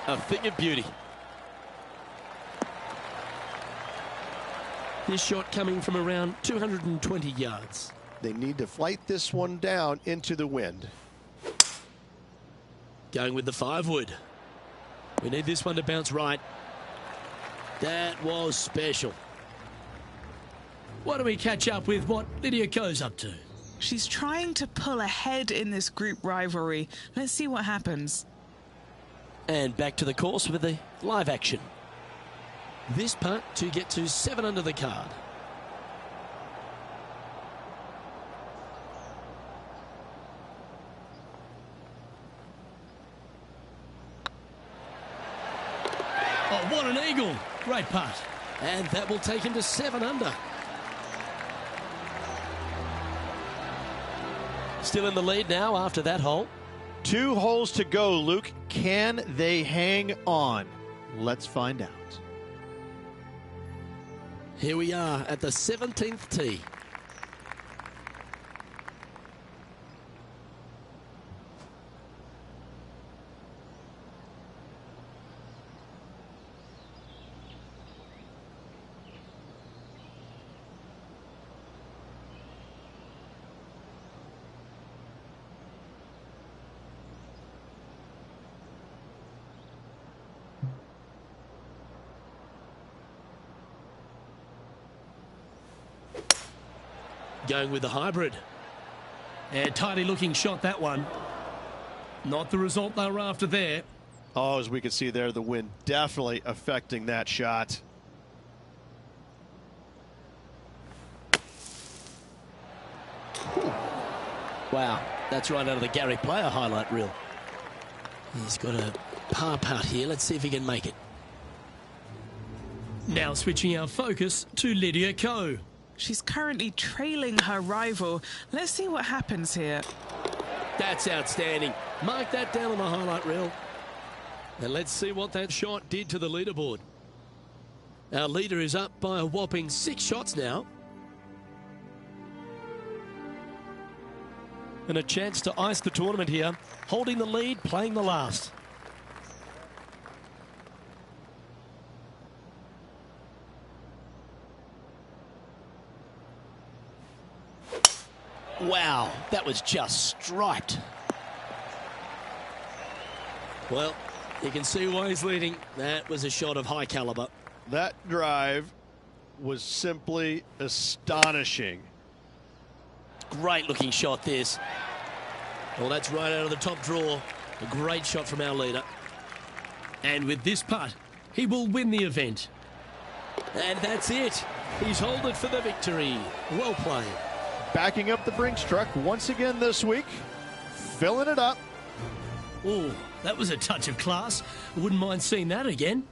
A thing of beauty. This shot coming from around 220 yards. They need to flight this one down into the wind. Going with the 5-wood. We need this one to bounce right. That was special. Why don't we catch up with what Lydia Ko's up to? She's trying to pull ahead in this group rivalry. Let's see what happens. And back to the course with the live action. This putt to get to 7 under the card. Oh, what an eagle. Great putt. And that will take him to 7 under. Still in the lead now after that hole. 2 holes to go, Luke. Can they hang on? Let's find out. Here we are at the 17th tee. Going with the hybrid. And tidy looking shot, that one. Not the result they were after there. Oh, as we can see there, the wind definitely affecting that shot. Wow, that's right out of the Gary Player highlight reel. He's got a par putt here. Let's see if he can make it. Now switching our focus to Lydia Ko. She's currently trailing her rival. Let's see what happens here. That's outstanding. Mark that down on the highlight reel. And let's see what that shot did to the leaderboard. Our leader is up by a whopping 6 shots now. And a chance to ice the tournament here. Holding the lead, playing the last. Wow, that was just striped. Well, you can see why he's leading. That was a shot of high caliber. That drive was simply astonishing. Great looking shot, this. Well, that's right out of the top draw. A great shot from our leader. And with this putt, he will win the event. And that's it. He's holed it for the victory. Well played. Backing up the Brinks truck once again this week. Filling it up. Oh, that was a touch of class. Wouldn't mind seeing that again.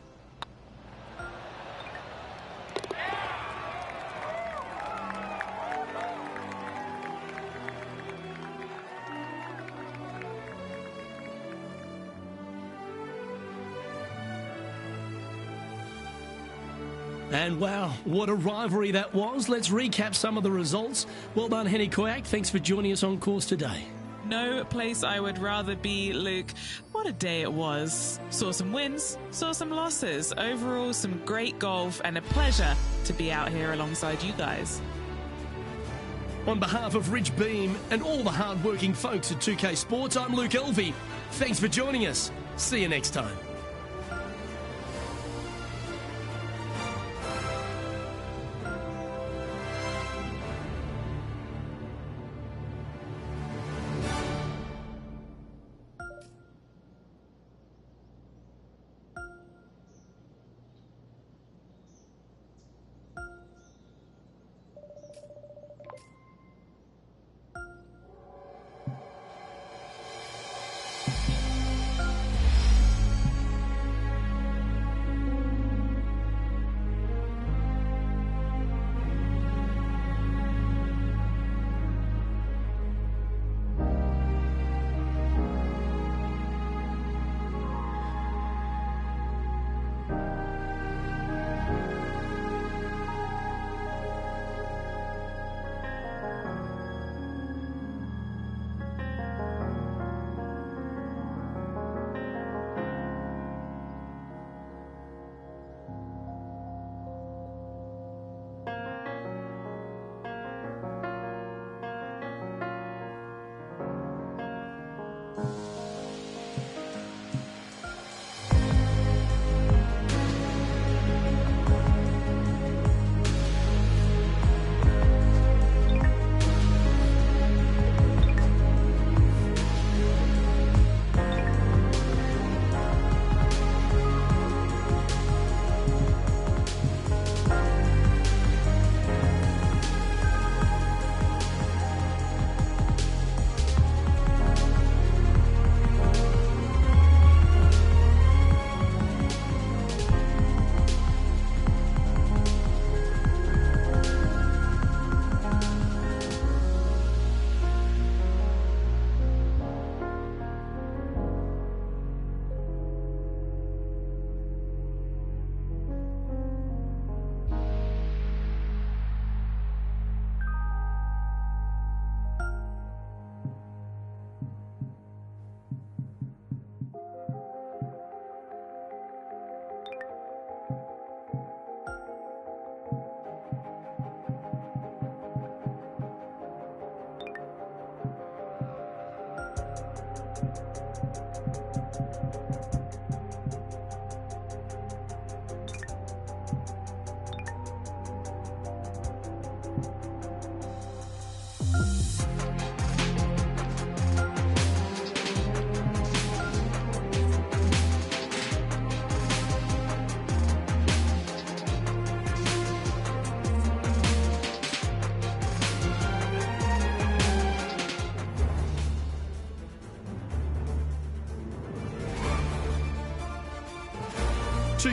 And wow, what a rivalry that was. Let's recap some of the results. Well done, Henny Koyak. Thanks for joining us on course today. No place I would rather be, Luke. What a day it was. Saw some wins, saw some losses. Overall, some great golf and a pleasure to be out here alongside you guys. On behalf of Rich Beam and all the hard-working folks at 2K Sports, I'm Luke Elvey. Thanks for joining us. See you next time.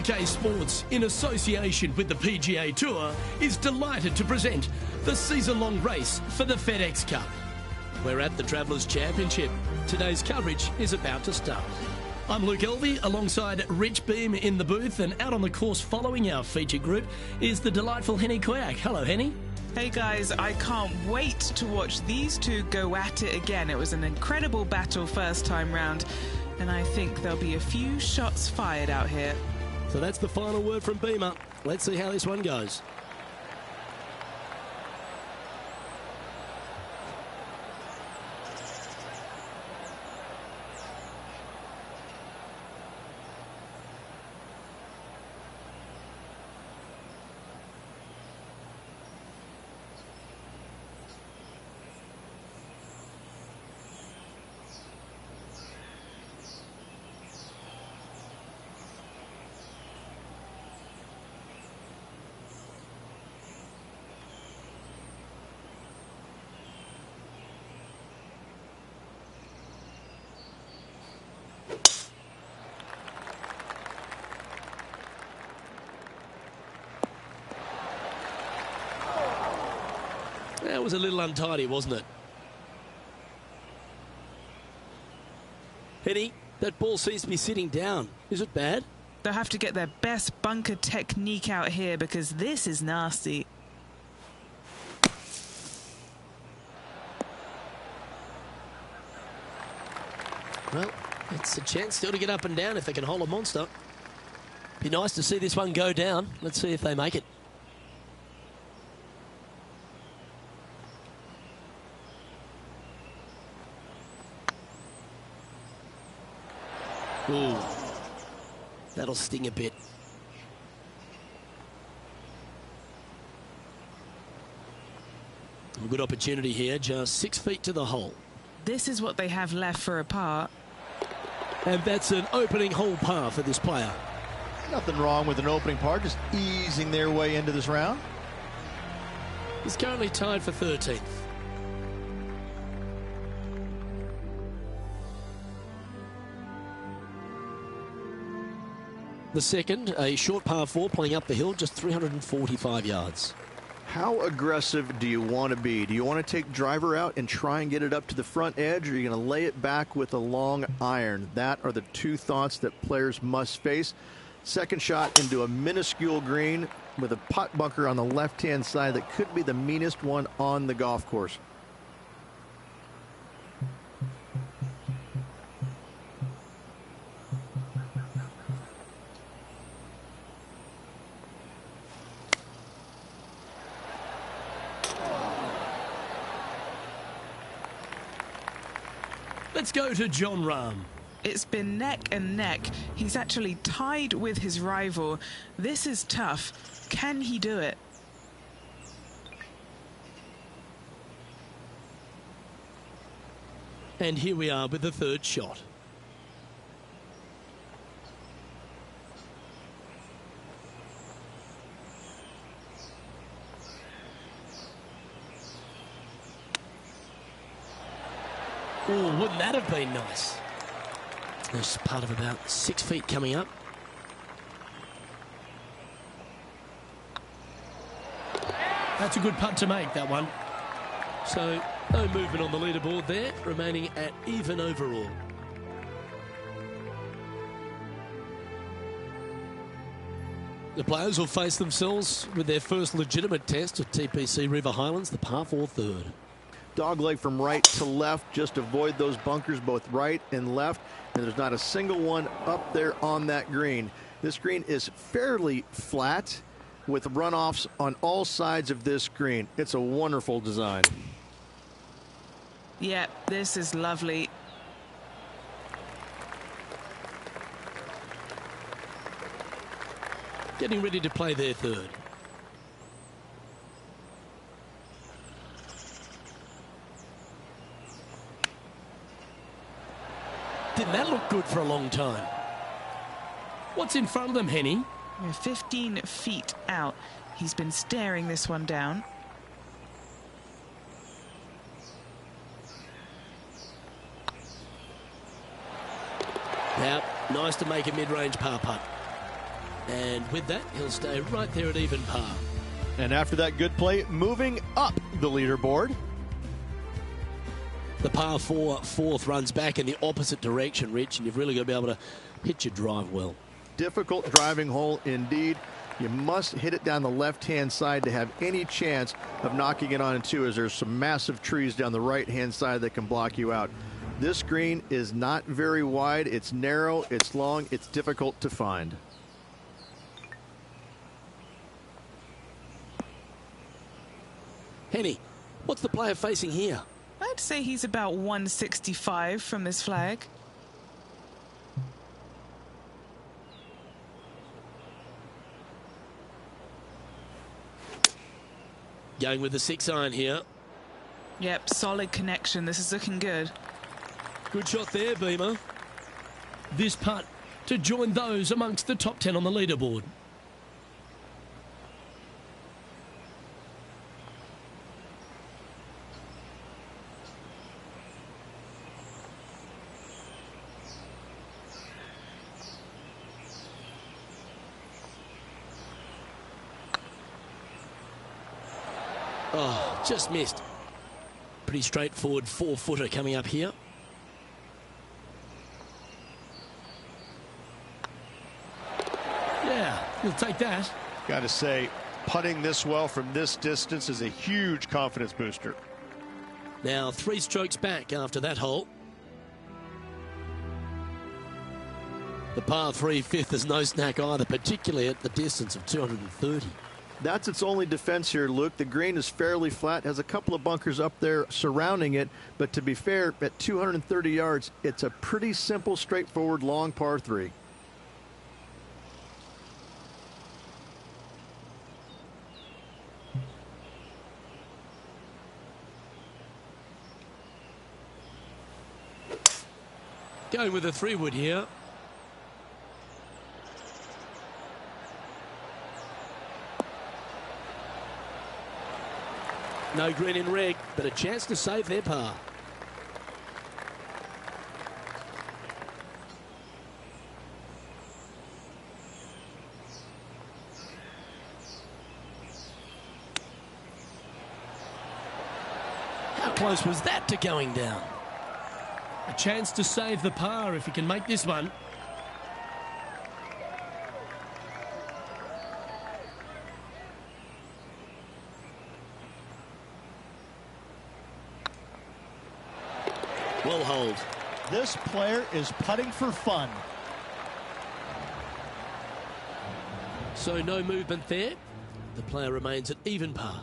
UK Sports, in association with the PGA Tour, is delighted to present the season-long race for the FedEx Cup. We're at the Travellers' Championship. Today's coverage is about to start. I'm Luke Elvey, alongside Rich Beam in the booth, and out on the course following our feature group is the delightful Henny Koyak. Hello, Henny. Hey guys, I can't wait to watch these two go at it again. It was an incredible battle first time round, and I think there'll be a few shots fired out here. So that's the final word from Beamer. Let's see how this one goes. That was a little untidy, wasn't it? Henny, that ball seems to be sitting down. Is it bad? They'll have to get their best bunker technique out here because this is nasty. Well, it's a chance still to get up and down if they can hold a monster. Be nice to see this one go down. Let's see if they make it. Ooh, that'll sting a bit. A good opportunity here, just 6 feet to the hole. This is what they have left for a par. And that's an opening hole par for this player. Nothing wrong with an opening par, just easing their way into this round. He's currently tied for 13th. The second, a short par 4 playing up the hill, just 345 yards. How aggressive do you want to be? Do you want to take driver out and try and get it up to the front edge, or are you going to lay it back with a long iron? That are the two thoughts that players must face. Second shot into a minuscule green with a putt bunker on the left-hand side that could be the meanest one on the golf course. Let's go to John Rahm. It's been neck and neck. He's actually tied with his rival. This is tough. Can he do it? And here we are with the third shot. Oh, wouldn't that have been nice? There's part of about 6 feet coming up. That's a good putt to make, that one. So, no movement on the leaderboard there, remaining at even overall. The players will face themselves with their first legitimate test at TPC River Highlands, the par 4 third. Dogleg from right to left, just avoid those bunkers both right and left, and there's not a single one up there on that green. This green is fairly flat with runoffs on all sides of this green. It's a wonderful design. Yeah, this is lovely. Getting ready to play their third. Didn't that look good for a long time? What's in front of them, Henny? We're 15 feet out. He's been staring this one down. Now, nice to make a mid-range par putt. And with that, he'll stay right there at even par. And after that good play, moving up the leaderboard. The par 4 fourth runs back in the opposite direction, Rich, and you've really got to be able to hit your drive well. Difficult driving hole indeed. You must hit it down the left-hand side to have any chance of knocking it on in two, as there's some massive trees down the right-hand side that can block you out. This green is not very wide. It's narrow, it's long, it's difficult to find. Henny, what's the player facing here? I'd say he's about 165 from this flag. Going with the 6-iron here. Yep, solid connection. This is looking good. Good shot there, Beamer. This putt to join those amongst the top 10 on the leaderboard. Oh, just missed. Pretty straightforward 4-footer coming up here. He'll take that. Got to say, putting this well from this distance is a huge confidence booster. Now 3 strokes back after that hole. The par 3 fifth is no snack either, particularly at the distance of 230. That's its only defense here, Luke. The green is fairly flat, has a couple of bunkers up there surrounding it, but to be fair, at 230 yards, it's a pretty simple, straightforward, long par 3. Going with a 3-wood here. No green in red, but a chance to save their par. How close was that to going down? A chance to save the par if he can make this one. Will hold. This player is putting for fun. So no movement there. The player remains at even par.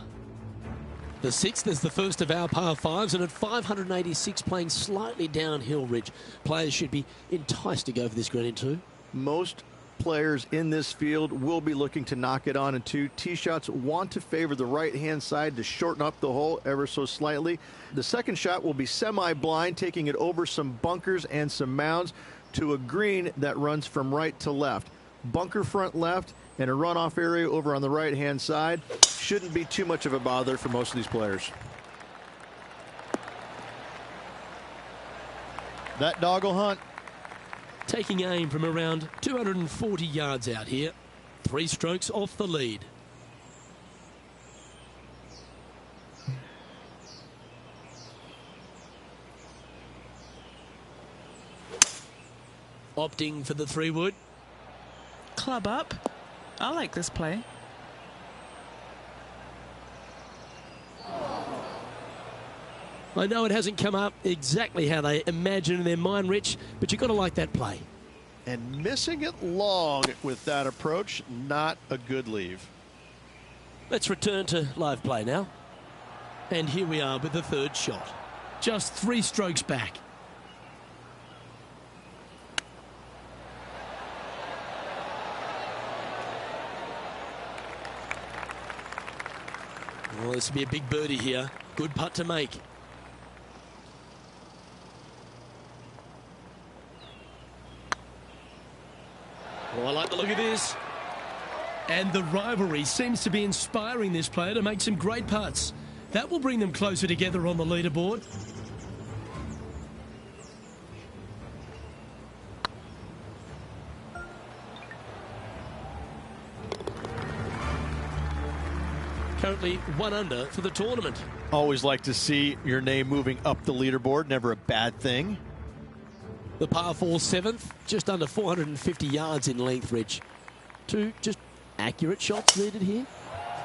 The 6th is the first of our par 5s, and at 586 playing slightly downhill ridge. Players should be enticed to go for this green in 2. Most players in this field will be looking to knock it on in 2. Tee shots want to favor the right-hand side to shorten up the hole ever so slightly. The second shot will be semi-blind, taking it over some bunkers and some mounds to a green that runs from right to left. Bunker front left and a runoff area over on the right-hand side. Shouldn't be too much of a bother for most of these players. That dog will hunt. Taking aim from around 240 yards out here. 3 strokes off the lead. Opting for the 3-wood. Club up. I like this play. I know it hasn't come up exactly how they imagine in their mind, Rich, but you've got to like that play. And missing it long with that approach, not a good leave. Let's return to live play now. And here we are with the 3rd shot. Just 3 strokes back. Well, this will be a big birdie here. Good putt to make. Oh, I like the look of this. And the rivalry seems to be inspiring this player to make some great putts. That will bring them closer together on the leaderboard. Currently 1 under for the tournament. Always like to see your name moving up the leaderboard. Never a bad thing. The par 4 7th, just under 450 yards in length, Rich. 2 just accurate shots needed here.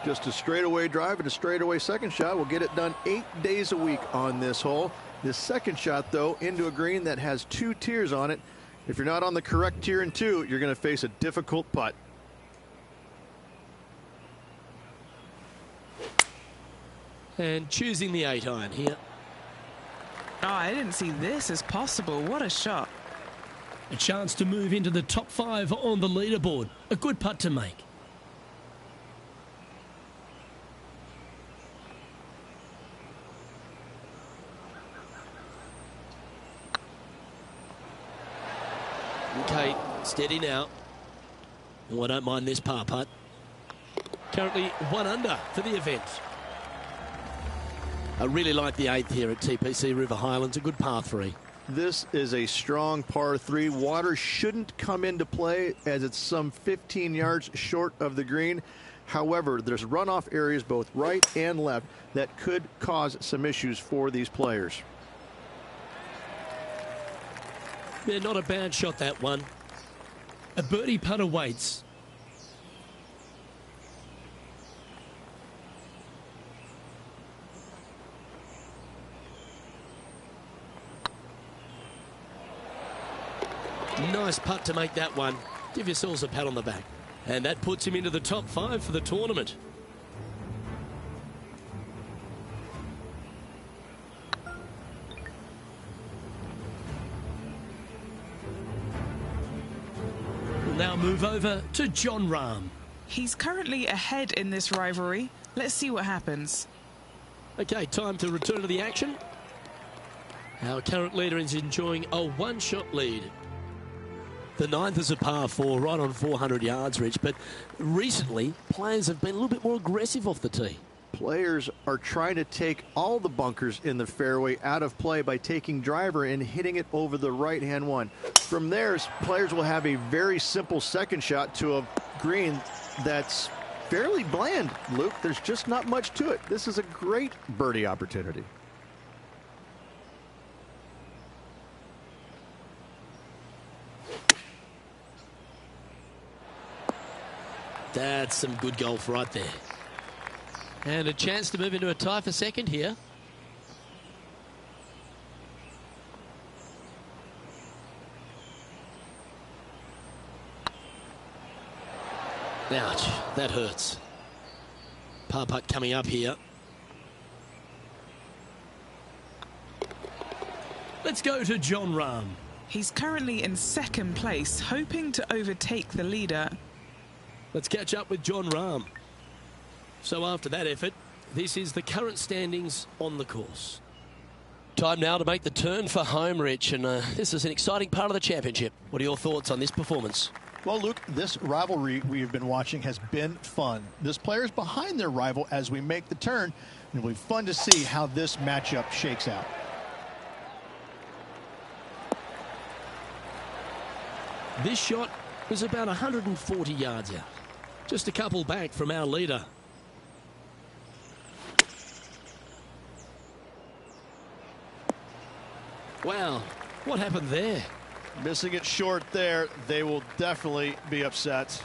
Just a straightaway drive and a straightaway second shot will get it done 8 days a week on this hole. This second shot, though, into a green that has 2 tiers on it. If you're not on the correct tier in 2, you're going to face a difficult putt. And choosing the 8-iron here. Oh, I didn't see this as possible. What a shot. A chance to move into the top 5 on the leaderboard. A good putt to make. Okay, steady now. Oh, I don't mind this par putt. Currently 1 under for the event. I really like the 8th here at TPC River Highlands. A good par 3. This is a strong par 3. Water shouldn't come into play as it's some 15 yards short of the green. However, there's runoff areas both right and left that could cause some issues for these players. Yeah, not a bad shot, that one. A birdie putt awaits. Nice putt to make that one. Give yourselves a pat on the back. And that puts him into the top 5 for the tournament. We'll now move over to Jon Rahm. He's currently ahead in this rivalry. Let's see what happens. Okay, time to return to the action. Our current leader is enjoying a one-shot lead. The 9th is a par 4, right on 400 yards, Rich, but recently players have been a little bit more aggressive off the tee. Players are trying to take all the bunkers in the fairway out of play by taking driver and hitting it over the right-hand one. From there, players will have a very simple second shot to a green that's fairly bland, Luke. There's just not much to it. This is a great birdie opportunity. That's some good golf right there. And a chance to move into a tie for second here. Ouch, that hurts. Par putt coming up here. Let's go to Jon Rahm. He's currently in second place, hoping to overtake the leader. Let's catch up with Jon Rahm. So after that effort, this is the current standings on the course. Time now to make the turn for home, Rich, and this is an exciting part of the championship. What are your thoughts on this performance? Well, Luke, this rivalry we've been watching has been fun. This player is behind their rival as we make the turn, and it'll be fun to see how this matchup shakes out. This shot was about 140 yards out. Just a couple back from our leader. Wow, what happened there? Missing it short there. They will definitely be upset.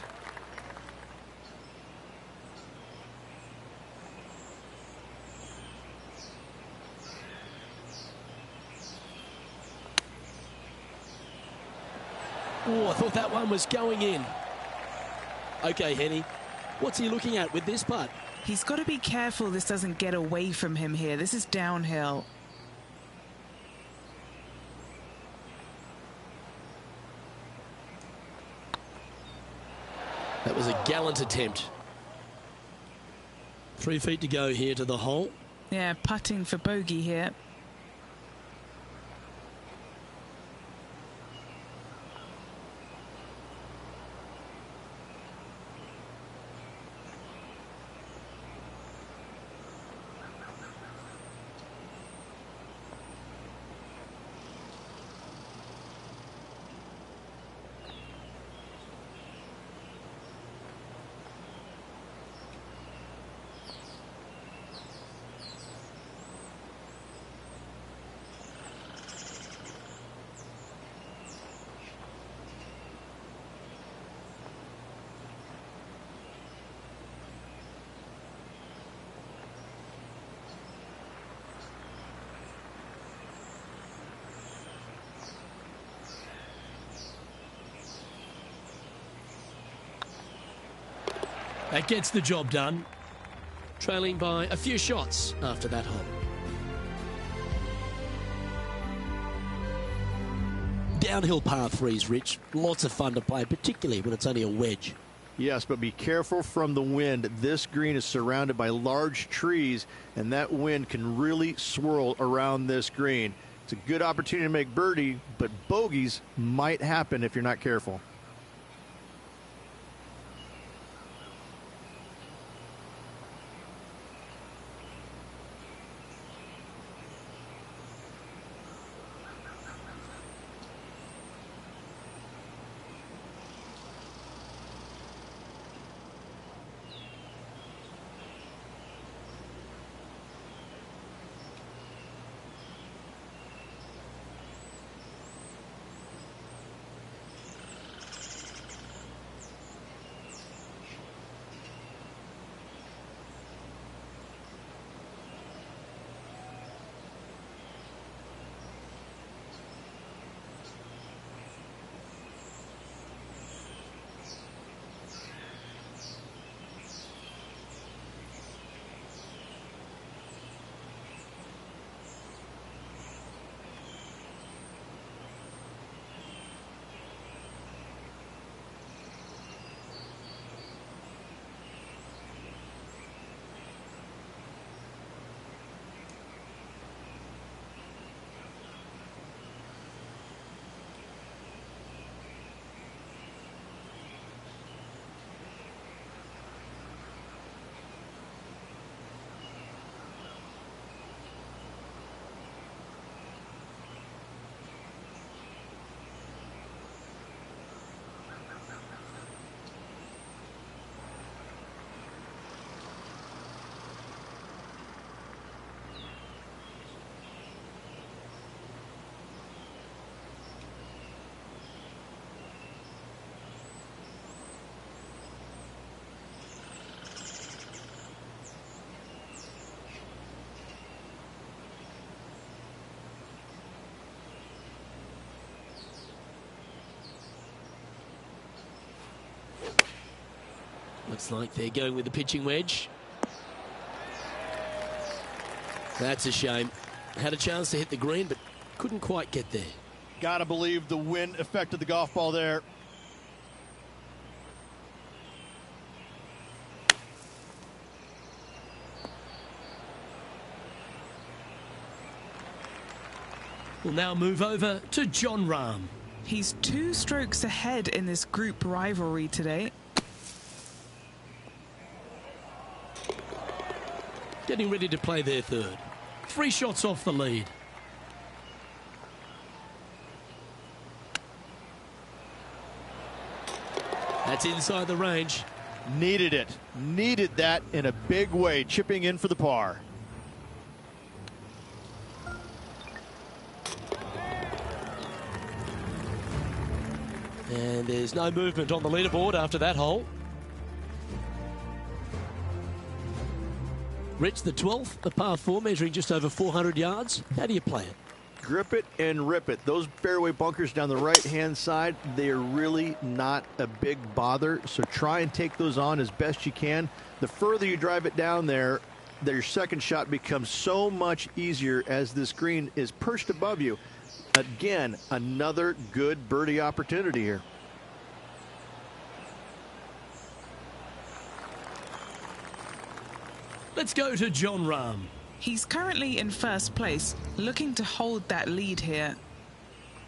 Oh, I thought that one was going in. Okay, Henny, what's he looking at with this putt? He's got to be careful this doesn't get away from him here. This is downhill. That was a gallant attempt. 3 feet to go here to the hole. Yeah, putting for bogey here. That gets the job done. Trailing by a few shots after that hole. Downhill par 3s, Rich. Lots of fun to play, particularly when it's only a wedge. Yes, but be careful from the wind. This green is surrounded by large trees, and that wind can really swirl around this green. It's a good opportunity to make birdie, but bogeys might happen if you're not careful. Looks like they're going with the pitching wedge. That's a shame. Had a chance to hit the green, but couldn't quite get there. Gotta believe the wind affected the golf ball there. We'll now move over to Jon Rahm. He's 2 strokes ahead in this group rivalry today. Getting ready to play their third. 3 shots off the lead. That's inside the range. Needed it. Needed that in a big way, chipping in for the par. And there's no movement on the leaderboard after that hole. Rich, the 12th, the par 4, measuring just over 400 yards. How do you play it? Grip it and rip it. Those fairway bunkers down the right-hand side, they are really not a big bother, so try and take those on as best you can. The further you drive it down there, your second shot becomes so much easier as this green is perched above you. Again, another good birdie opportunity here. Let's go to Jon Rahm. He's currently in first place, looking to hold that lead here.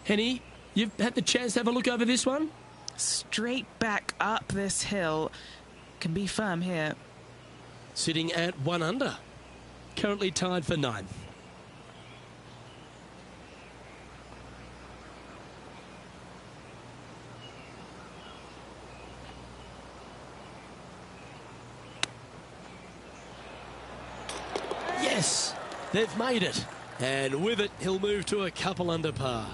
Henny, you've had the chance to have a look over this one? Straight back up this hill. Can be firm here. Sitting at 1 under. Currently tied for 9th. Yes, they've made it. And with it, he'll move to a couple under par.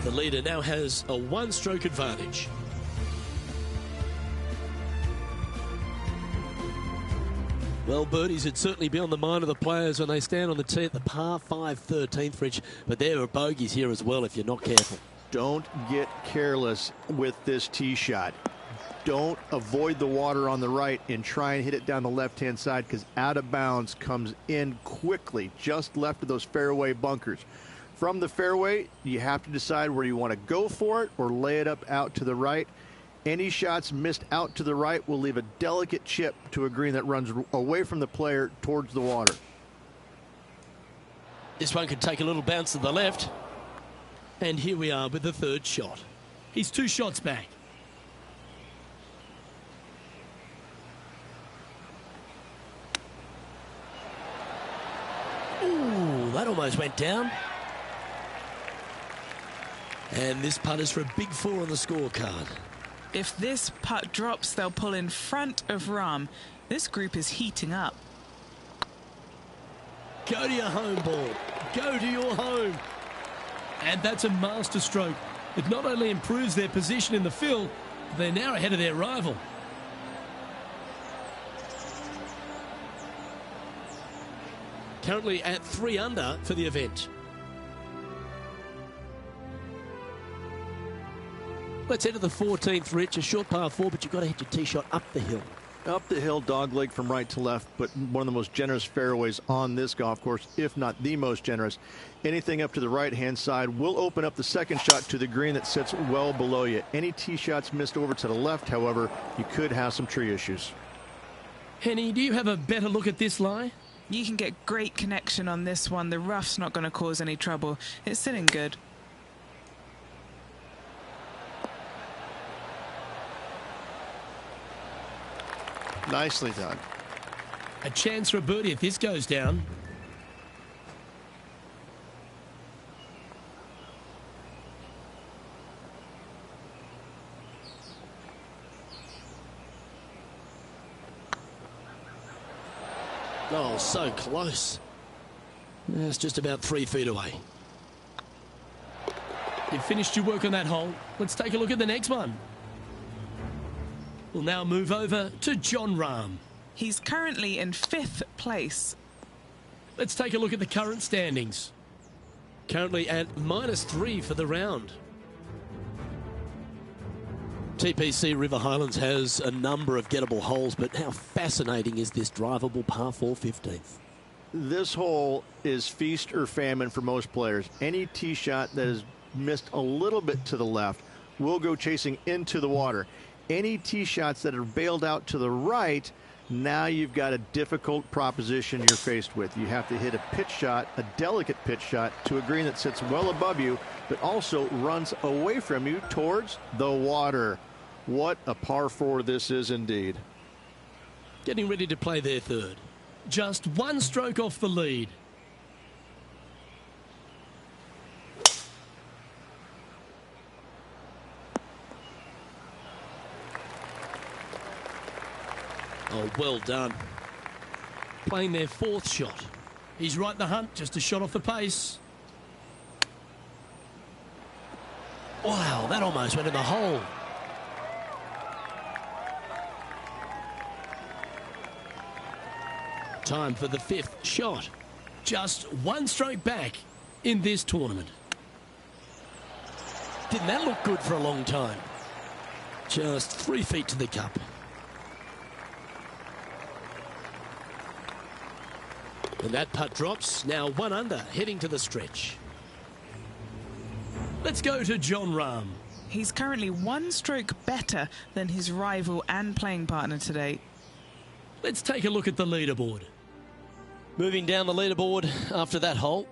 The leader now has a 1-stroke advantage. Well, birdies would certainly be on the mind of the players when they stand on the tee at the par 5 13th, Rich, but there are bogeys here as well if you're not careful. Don't get careless with this tee shot. Don't avoid the water on the right and try and hit it down the left-hand side, because out of bounds comes in quickly, just left of those fairway bunkers. From the fairway, you have to decide where you want to go for it or lay it up out to the right. Any shots missed out to the right will leave a delicate chip to a green that runs away from the player towards the water. This one could take a little bounce to the left. And here we are with the 3rd shot. He's 2 shots back. Ooh, that almost went down. And this putt is for a big 4 on the scorecard. If this putt drops, they'll pull in front of Rahm. This group is heating up. Go to your home ball. Go to your home. And that's a master stroke. It not only improves their position in the field, they're now ahead of their rival. Currently at 3 under for the event. Let's head to the 14th, Rich. A short par 4, but you've got to hit your tee shot up the hill. Up the hill, dogleg from right to left, but one of the most generous fairways on this golf course, if not the most generous. Anything up to the right-hand side will open up the second shot to the green that sits well below you. Any tee shots missed over to the left, however, you could have some tree issues. Henny, do you have a better look at this lie? You can get great connection on this one. The rough's not going to cause any trouble. It's sitting good. Nicely done. A chance for a birdie if this goes down. Oh, so close. It's just about 3 feet away. You've finished your work on that hole. Let's take a look at the next one. We'll now move over to Jon Rahm. He's currently in 5th place. Let's take a look at the current standings. Currently at -3 for the round. TPC River Highlands has a number of gettable holes, but how fascinating is this drivable par 4 15th? This hole is feast or famine for most players. Any tee shot that is missed a little bit to the left will go chasing into the water. Any tee shots that are bailed out to the right, now you've got a difficult proposition you're faced with. You have to hit a pitch shot, a delicate pitch shot, to a green that sits well above you, but also runs away from you towards the water. What a par 4 this is indeed. Getting ready to play their third. Just one stroke off the lead. Oh, well done. Playing their 4th shot. He's right in the hunt, just a shot off the pace. Wow, that almost went in the hole. Time for the 5th shot. Just one stroke back in this tournament. Didn't that look good for a long time? Just 3 feet to the cup. And that putt drops, now 1 under, heading to the stretch. Let's go to Jon Rahm. He's currently 1 stroke better than his rival and playing partner today. Let's take a look at the leaderboard. Moving down the leaderboard after that hole.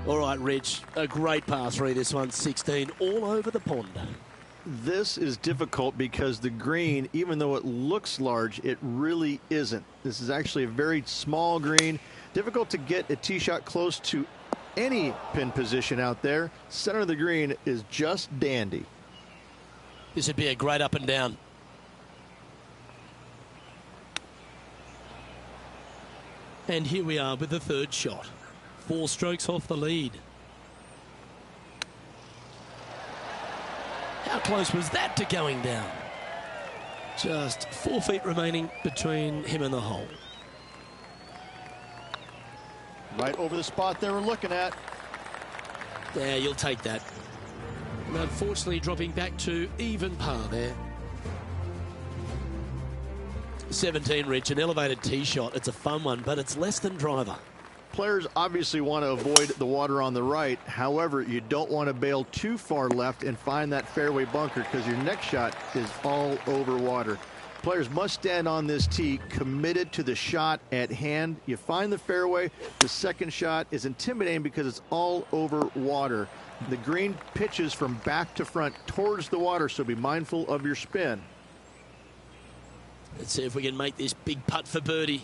All right, Rich, a great par 3, this one, 16, all over the pond. This is difficult because the green, even though it looks large, it really isn't. This is actually a very small green. Difficult to get a tee shot close to any pin position out there. Center of the green is just dandy. This would be a great up and down. And here we are with the 3rd shot. 4 strokes off the lead. How close was that to going down? Just 4 feet remaining between him and the hole. Right over the spot they were looking at. Yeah, you'll take that. And unfortunately dropping back to even par there. 17, Rich, an elevated tee shot. It's a fun one, but it's less than driver. Players obviously want to avoid the water on the right. However, you don't want to bail too far left and find that fairway bunker, because your next shot is all over water. Players must stand on this tee committed to the shot at hand. You find the fairway. The second shot is intimidating because it's all over water. The green pitches from back to front towards the water, so be mindful of your spin. Let's see if we can make this big putt for birdie.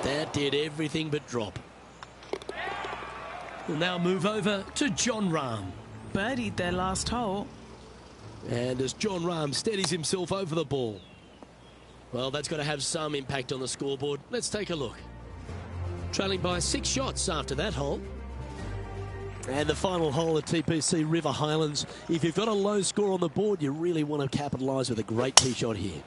That did everything but drop. We'll now move over to Jon Rahm. Birdied their last hole. And as Jon Rahm steadies himself over the ball. Well, that's got to have some impact on the scoreboard. Let's take a look. Trailing by 6 shots after that hole. And the final hole at TPC River Highlands. If you've got a low score on the board, you really want to capitalise with a great tee shot here.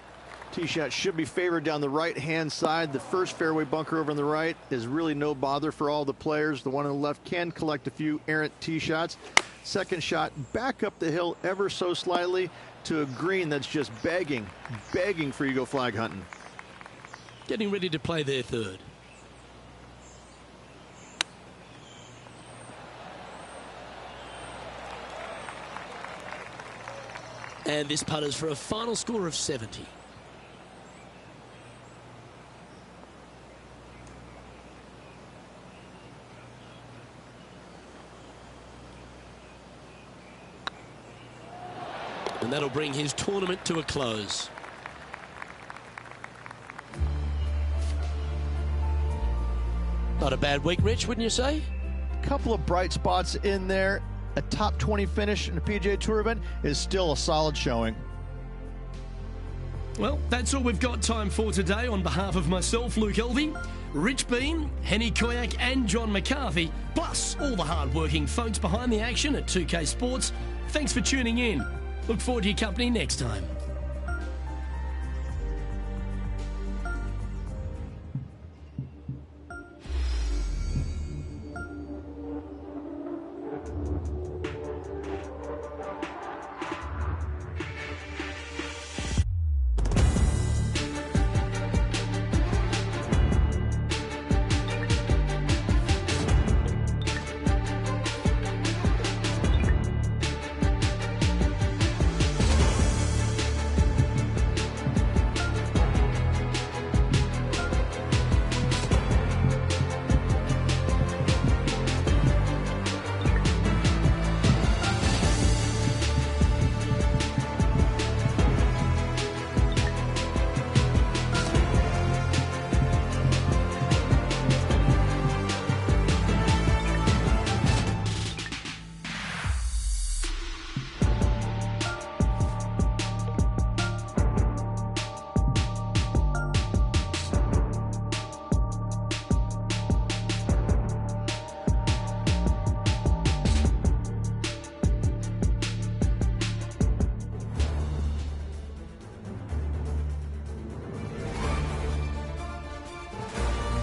Tee shot should be favored down the right-hand side. The first fairway bunker over on the right is really no bother for all the players. The one on the left can collect a few errant tee shots. Second shot back up the hill ever so slightly to a green that's just begging for you to go flag hunting. Getting ready to play their third. And this putt is for a final score of 70. And that'll bring his tournament to a close. Not a bad week, Rich, wouldn't you say? Couple of bright spots in there. a top 20 finish in a PGA Tour event is still a solid showing. Well, that's all we've got time for today. On behalf of myself, Luke Elvey, Rich Bean, Henny Koyak and John McCarthy, plus all the hard-working folks behind the action at 2K Sports, thanks for tuning in. Look forward to your company next time.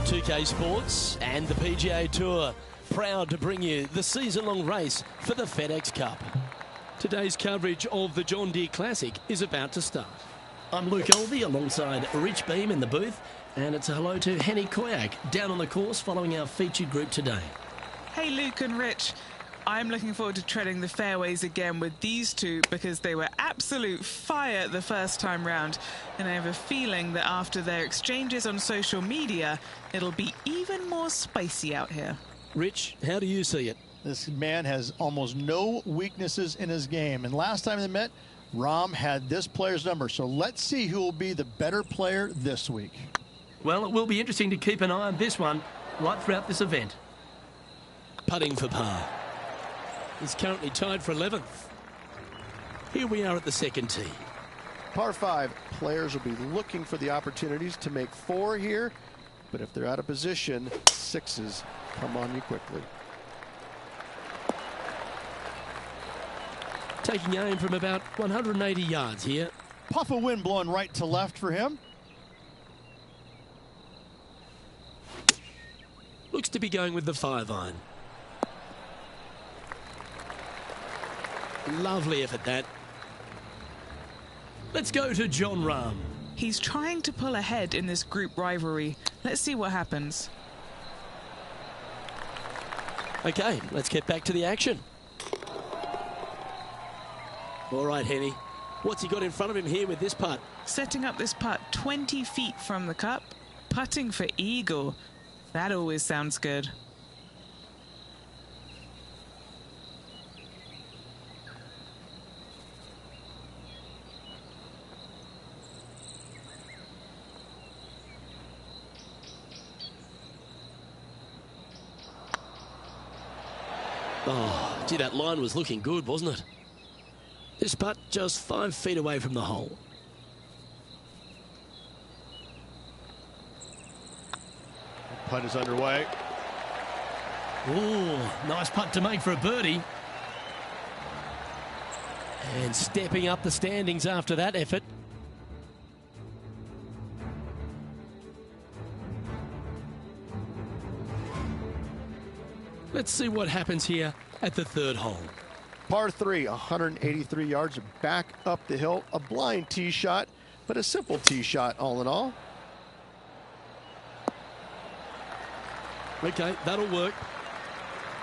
TheFiftyOne's Sports and the PGA Tour, proud to bring you the season-long race for the FedEx Cup. Today's coverage of the John Deere Classic is about to start. I'm Luke Elvey alongside Rich Beam in the booth, and it's a hello to Henny Koyak down on the course following our featured group today. Hey Luke and Rich, I'm looking forward to treading the fairways again with these two because they were absolute fire the first time round, and I have a feeling that after their exchanges on social media, it'll be even more spicy out here. Rich, how do you see it? This man has almost no weaknesses in his game, and last time they met, Rahm had this player's number, so let's see who will be the better player this week. Well, it will be interesting to keep an eye on this one right throughout this event. Putting for par. He's currently tied for 11th. Here we are at the second tee. Par 5, players will be looking for the opportunities to make 4 here, but if they're out of position, 6s come on you quickly. Taking aim from about 180 yards here. Puff of wind blowing right to left for him. Looks to be going with the 5-iron. Lovely effort, that. Let's go to Jon Rahm. He's trying to pull ahead in this group rivalry. Let's see what happens. Okay, let's get back to the action. All right, Henny. What's he got in front of him here with this putt? Setting up this putt 20 feet from the cup. Putting for eagle. That always sounds good. Oh, gee, that line was looking good, wasn't it? This putt just 5 feet away from the hole. Putt is underway. Ooh, nice putt to make for a birdie. And stepping up the standings after that effort. Let's see what happens here at the third hole. Par 3, 183 yards back up the hill. A blind tee shot, but a simple tee shot all in all. Okay, that'll work.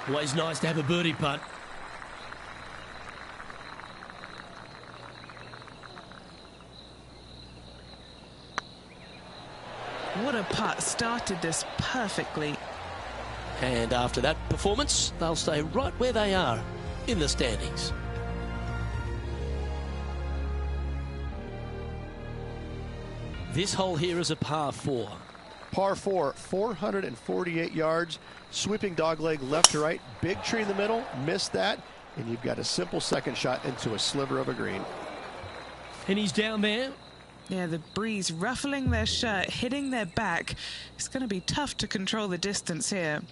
Always nice to have a birdie putt. What a putt. Started this perfectly. And after that performance, they'll stay right where they are in the standings. This hole here is a par 4. Par 4, 448 yards, sweeping dogleg left to right, big tree in the middle, missed that, and you've got a simple second shot into a sliver of a green. And he's down there. Yeah, the breeze ruffling their shirt, hitting their back. It's going to be tough to control the distance here.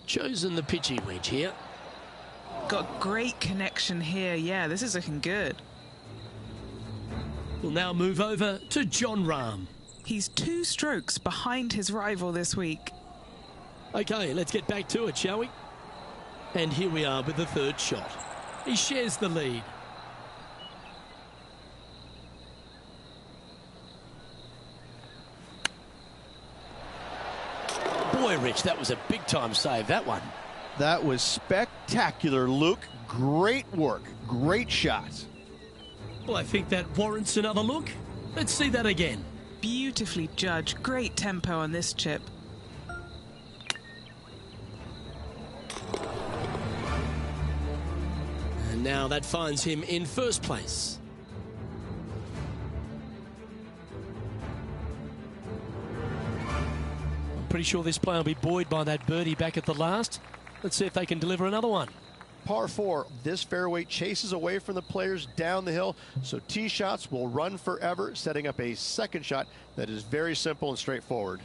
Chosen the pitching wedge here. Got great connection here. Yeah, this is looking good. We'll now move over to Jon Rahm. He's 2 strokes behind his rival this week. Okay, let's get back to it, shall we? And here we are with the third shot. He shares the lead. Boy, Rich, that was a big-time save, that one. That was spectacular, Luke. Great work. Great shot. Well, I think that warrants another look. Let's see that again. Beautifully judged. Great tempo on this chip. And now that finds him in first place. I'm pretty sure this player will be buoyed by that birdie back at the last. Let's see if they can deliver another one. Par 4, this fairway chases away from the players down the hill, so tee shots will run forever, setting up a second shot that is very simple and straightforward.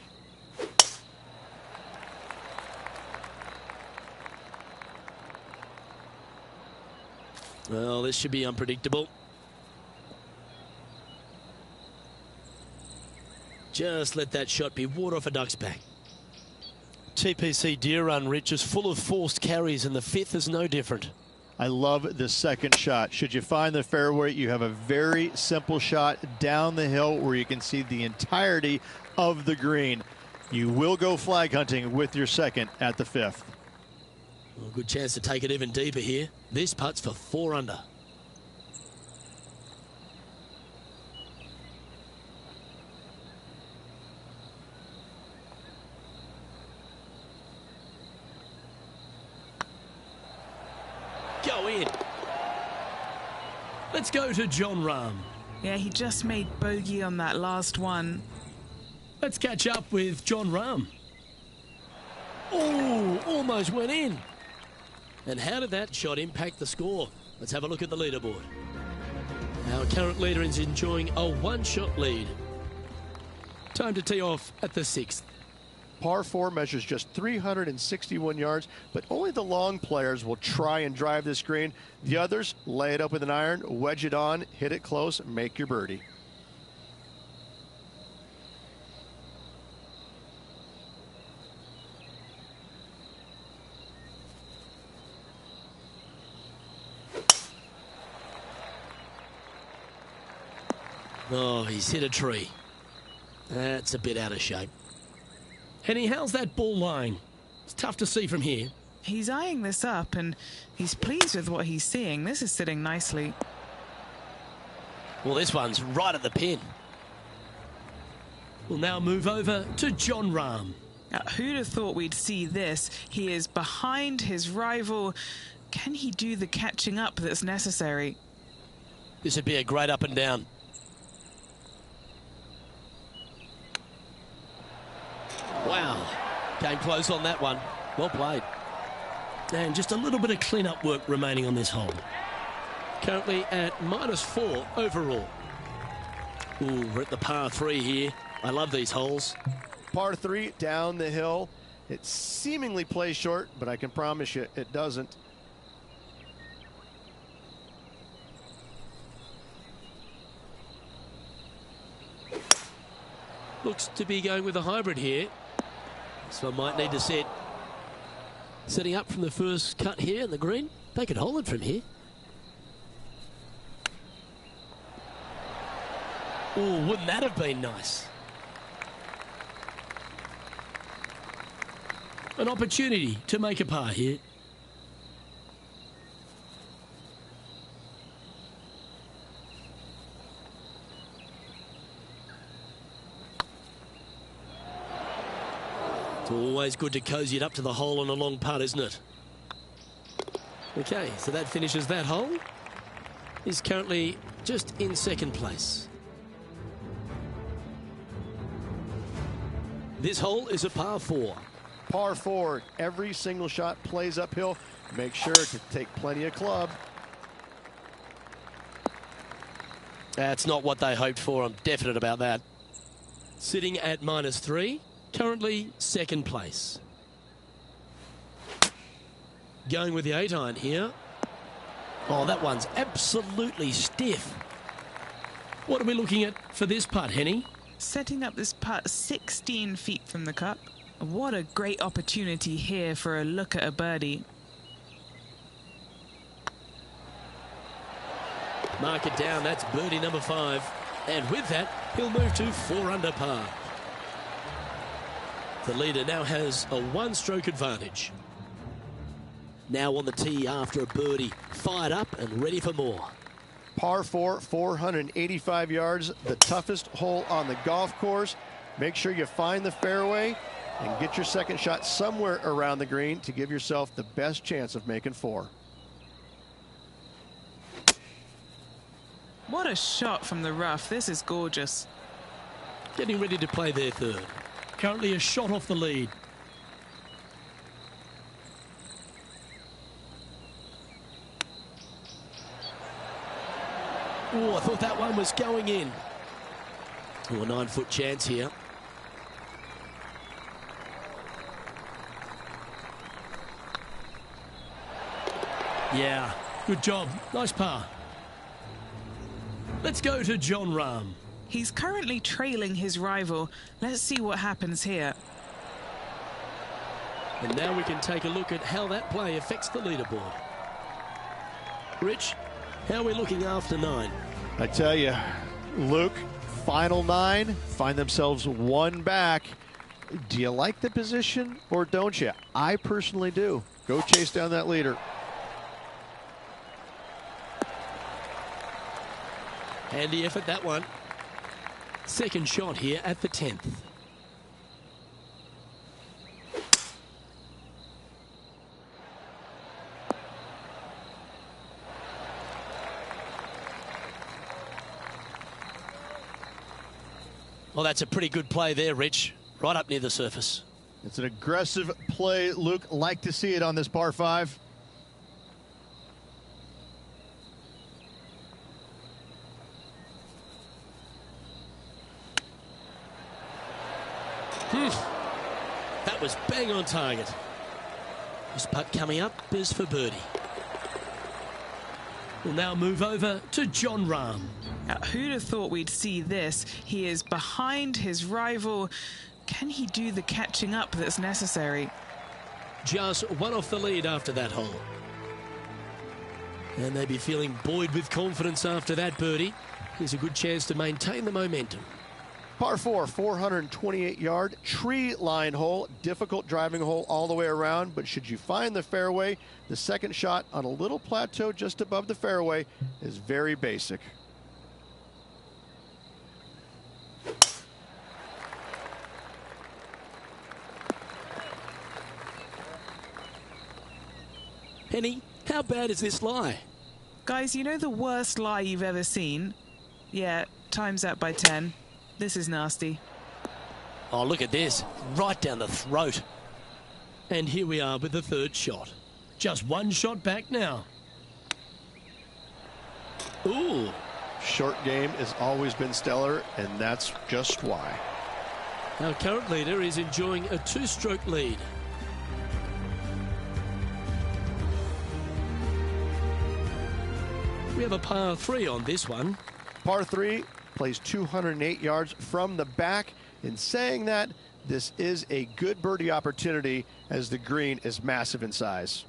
Well, this should be unpredictable. Just let that shot be water off a duck's back. TPC Deer Run, Rich, is full of forced carries, and the fifth is no different. I love the second shot. Should you find the fairway, you have a very simple shot down the hill where you can see the entirety of the green. You will go flag hunting with your second at the fifth. Well, good chance to take it even deeper here. This putt's for 4 under. Go in. Let's go to Jon Rahm. Yeah, he just made bogey on that last one. Let's catch up with Jon Rahm. Oh, almost went in. And how did that shot impact the score? Let's have a look at the leaderboard. Our current leader is enjoying a 1-shot lead. Time to tee off at the 6th. Par 4 measures just 361 yards, but only the long players will try and drive this green. The others lay it up with an iron, wedge it on, hit it close, make your birdie. Oh, he's hit a tree. That's a bit out of shape. Henny, how's that ball lying? It's tough to see from here. He's eyeing this up, and he's pleased with what he's seeing. This is sitting nicely. Well, this one's right at the pin. We'll now move over to Jon Rahm. Now, who'd have thought we'd see this? He is behind his rival. Can he do the catching up that's necessary? This would be a great up and down. Wow, came close on that one. Well played. And just a little bit of clean-up work remaining on this hole. Currently at -4 overall. Ooh, we're at the par 3 here. I love these holes. Par 3 down the hill. It seemingly plays short, but I can promise you it doesn't. Looks to be going with a hybrid here. So I might need to setting up from the first cut here in the green. They could hold it from here. Oh, wouldn't that have been nice? An opportunity to make a par here. It's always good to cozy it up to the hole on a long putt, isn't it? Okay, so that finishes that hole. He's currently just in second place. This hole is a par 4. Par 4. Every single shot plays uphill. Make sure to take plenty of club. That's not what they hoped for. I'm definite about that. Sitting at -3, currently second place. Going with the 8-iron here. Oh, that one's absolutely stiff. What are we looking at for this putt, Henny? Setting up this putt 16 feet from the cup. What a great opportunity here for a look at a birdie. Mark it down, that's birdie number 5. And with that, he'll move to 4 under par. The leader now has a 1-stroke advantage. Now on the tee after a birdie, fired up and ready for more. Par 4, 485 yards, the toughest hole on the golf course. Make sure you find the fairway and get your second shot somewhere around the green to give yourself the best chance of making 4. What a shot from the rough. This is gorgeous. Getting ready to play their 3rd. Currently a shot off the lead. Oh, I thought that one was going in. Oh, a 9-foot chance here. Yeah, good job. Nice par. Let's go to Jon Rahm. He's currently trailing his rival. Let's see what happens here. And now we can take a look at how that play affects the leaderboard. Rich, how are we looking after 9? I tell you, Luke, final 9, find themselves 1 back. Do you like the position or don't you? I personally do. Go chase down that leader. Handy effort, that one. Second shot here at the 10th. Well, that's a pretty good play there, Rich. Right up near the surface. It's an aggressive play, Luke. Like to see it on this par 5. That was bang on target. This putt coming up is for birdie. We'll now move over to Jon Rahm. Now, who'd have thought we'd see this? He is behind his rival. Can he do the catching up that's necessary? Just 1 off the lead after that hole. And they'd be feeling buoyed with confidence after that birdie. Here's a good chance to maintain the momentum. Par 4, 428-yard tree line hole. Difficult driving hole all the way around, but should you find the fairway, the second shot on a little plateau just above the fairway is very basic. Henny, how bad is this lie? Guys, you know the worst lie you've ever seen? Yeah, times that by 10. This is nasty. Oh, look at this. Right down the throat. And here we are with the 3rd shot. Just 1 shot back now. Ooh. Short game has always been stellar, and that's just why. Our current leader is enjoying a 2-stroke lead. We have a par 3 on this one. Par 3 plays 208 yards from the back. In saying that, this is a good birdie opportunity as the green is massive in size.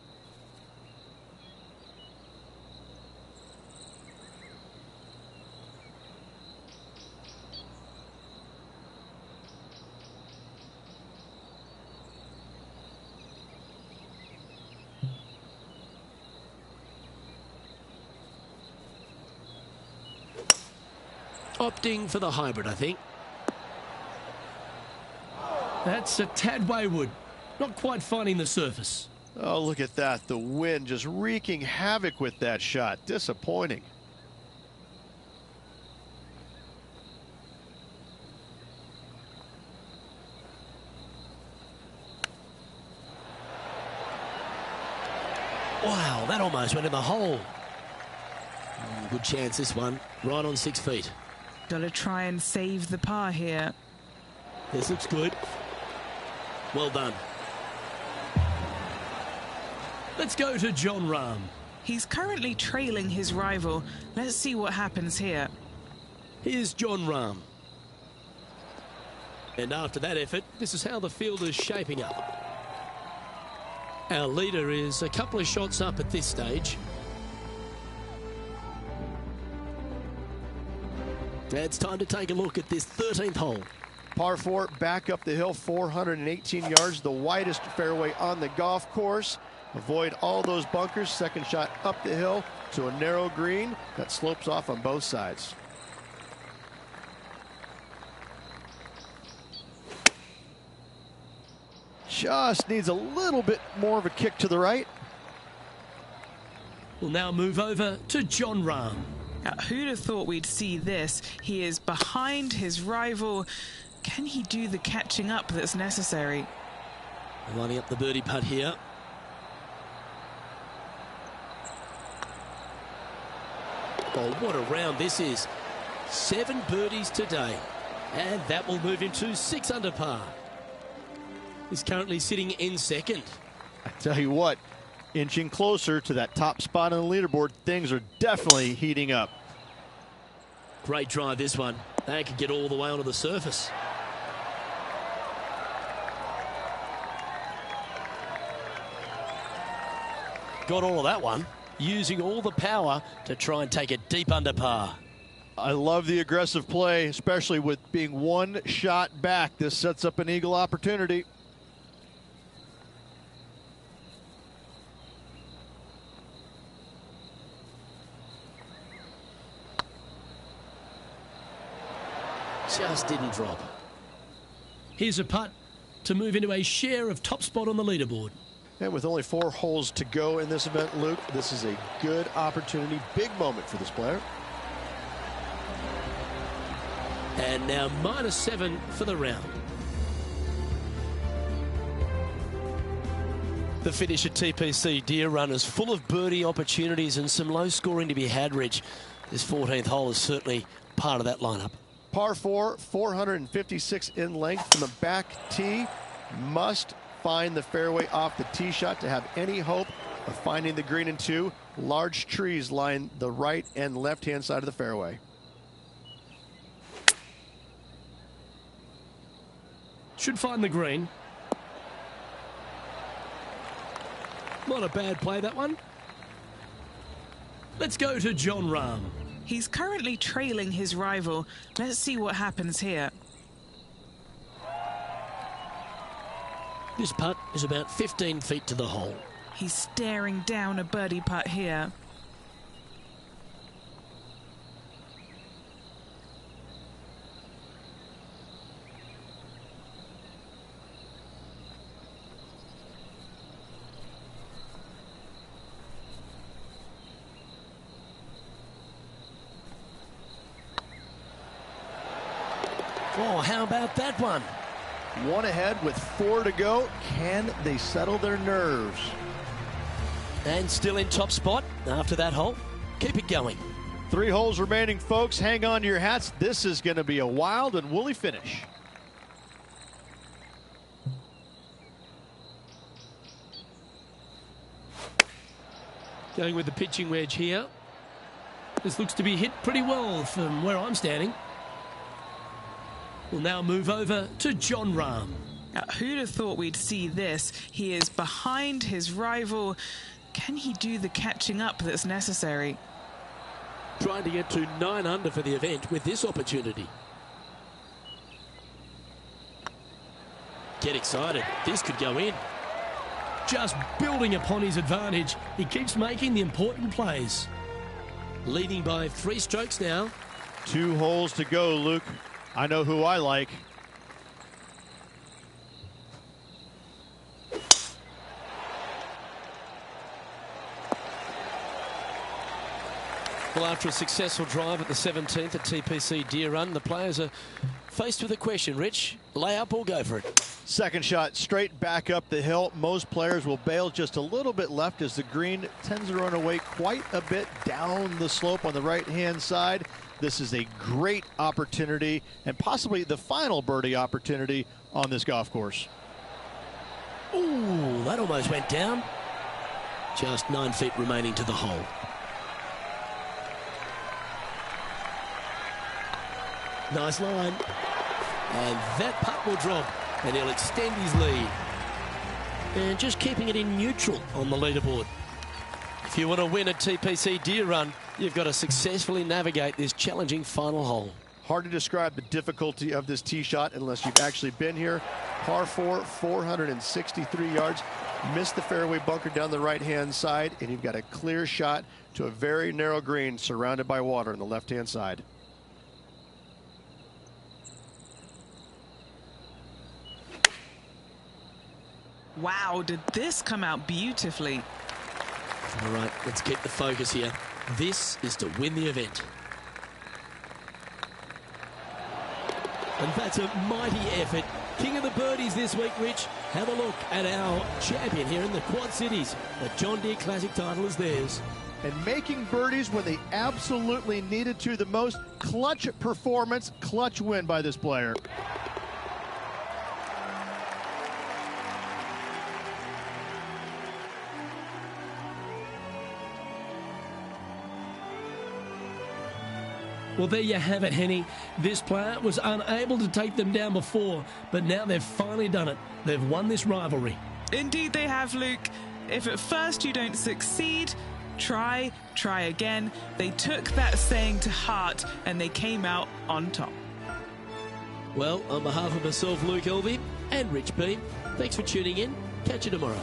Opting for the hybrid, I think. That's a tad wayward. Not quite finding the surface. Oh, look at that. The wind just wreaking havoc with that shot. Disappointing. that almost went in the hole. Good chance this one, right on 6 feet. Got to try and save the par here. This looks good. Well done. Let's go to Jon Rahm. He's currently trailing his rival. Let's see what happens here. Here's Jon Rahm. And after that effort, this is how the field is shaping up. Our leader is a couple of shots up at this stage. It's time to take a look at this 13th hole. Par 4, back up the hill, 418 yards, the widest fairway on the golf course. Avoid all those bunkers. Second shot up the hill to a narrow green that slopes off on both sides. Just needs a little bit more of a kick to the right. We'll now move over to Jon Rahm. Now, who'd have thought we'd see this? He is behind his rival. Can he do the catching up that's necessary? Lining up the birdie putt here. Oh, what a round this is. 7 birdies today. And that will move him to 6 under par. He's currently sitting in second. I tell you what, inching closer to that top spot on the leaderboard, things are definitely heating up. Great drive, this one. They could get all the way onto the surface. Got all of that one, using all the power to try and take it deep under par. I love the aggressive play, especially with being 1 shot back. This sets up an eagle opportunity. Just didn't drop. Here's a putt to move into a share of top spot on the leaderboard. And with only 4 holes to go in this event, Luke, this is a good opportunity, big moment for this player. And now -7 for the round. The finish at TPC Deer Run is full of birdie opportunities and some low scoring to be had, Rich. This 14th hole is certainly part of that lineup. Par 4, 456 in length from the back tee. Must find the fairway off the tee shot to have any hope of finding the green in 2. Large trees line the right and left-hand side of the fairway. Should find the green. Not a bad play, that one. Let's go to Jon Rahm. He's currently trailing his rival. Let's see what happens here. This putt is about 15 feet to the hole. He's staring down a birdie putt here. Oh, how about that one? 1 ahead with 4 to go. Can they settle their nerves? And still in top spot after that hole. Keep it going. 3 holes remaining, folks. Hang on to your hats. This is going to be a wild and woolly finish. Going with the pitching wedge here. This looks to be hit pretty well from where I'm standing. We'll now move over to Jon Rahm. Now, who'd have thought we'd see this? He is behind his rival. Can he do the catching up that's necessary? Trying to get to 9 under for the event with this opportunity. Get excited. This could go in. Just building upon his advantage. He keeps making the important plays. Leading by 3 strokes now. 2 holes to go, Luke. I know who I like. Well, after a successful drive at the 17th at TPC Deer Run, the players are faced with a question. Rich, lay up or go for it? Second shot straight back up the hill. Most players will bail just a little bit left as the green tends to run away quite a bit down the slope on the right-hand side. This is a great opportunity and possibly the final birdie opportunity on this golf course. Ooh, that almost went down. Just 9 feet remaining to the hole. Nice line. And that putt will drop, and he'll extend his lead. And just keeping it in neutral on the leaderboard. If you want to win at TPC Deer Run, you've got to successfully navigate this challenging final hole. Hard to describe the difficulty of this tee shot unless you've actually been here. Par 4, 463 yards. Missed the fairway bunker down the right-hand side, and you've got a clear shot to a very narrow green surrounded by water on the left-hand side. Wow, did this come out beautifully? All right, let's keep the focus here. This is to win the event. And that's a mighty effort. King of the birdies this week, Rich. Have a look at our champion here in the Quad Cities. The John Deere Classic title is theirs. And making birdies when they absolutely needed to the most. Clutch performance, clutch win by this player. Well, there you have it, Henny. This player was unable to take them down before, but now they've finally done it. They've won this rivalry. Indeed they have, Luke. If at first you don't succeed, try again. They took that saying to heart and they came out on top. Well, on behalf of myself, Luke Elvey, and Rich B, thanks for tuning in. Catch you tomorrow.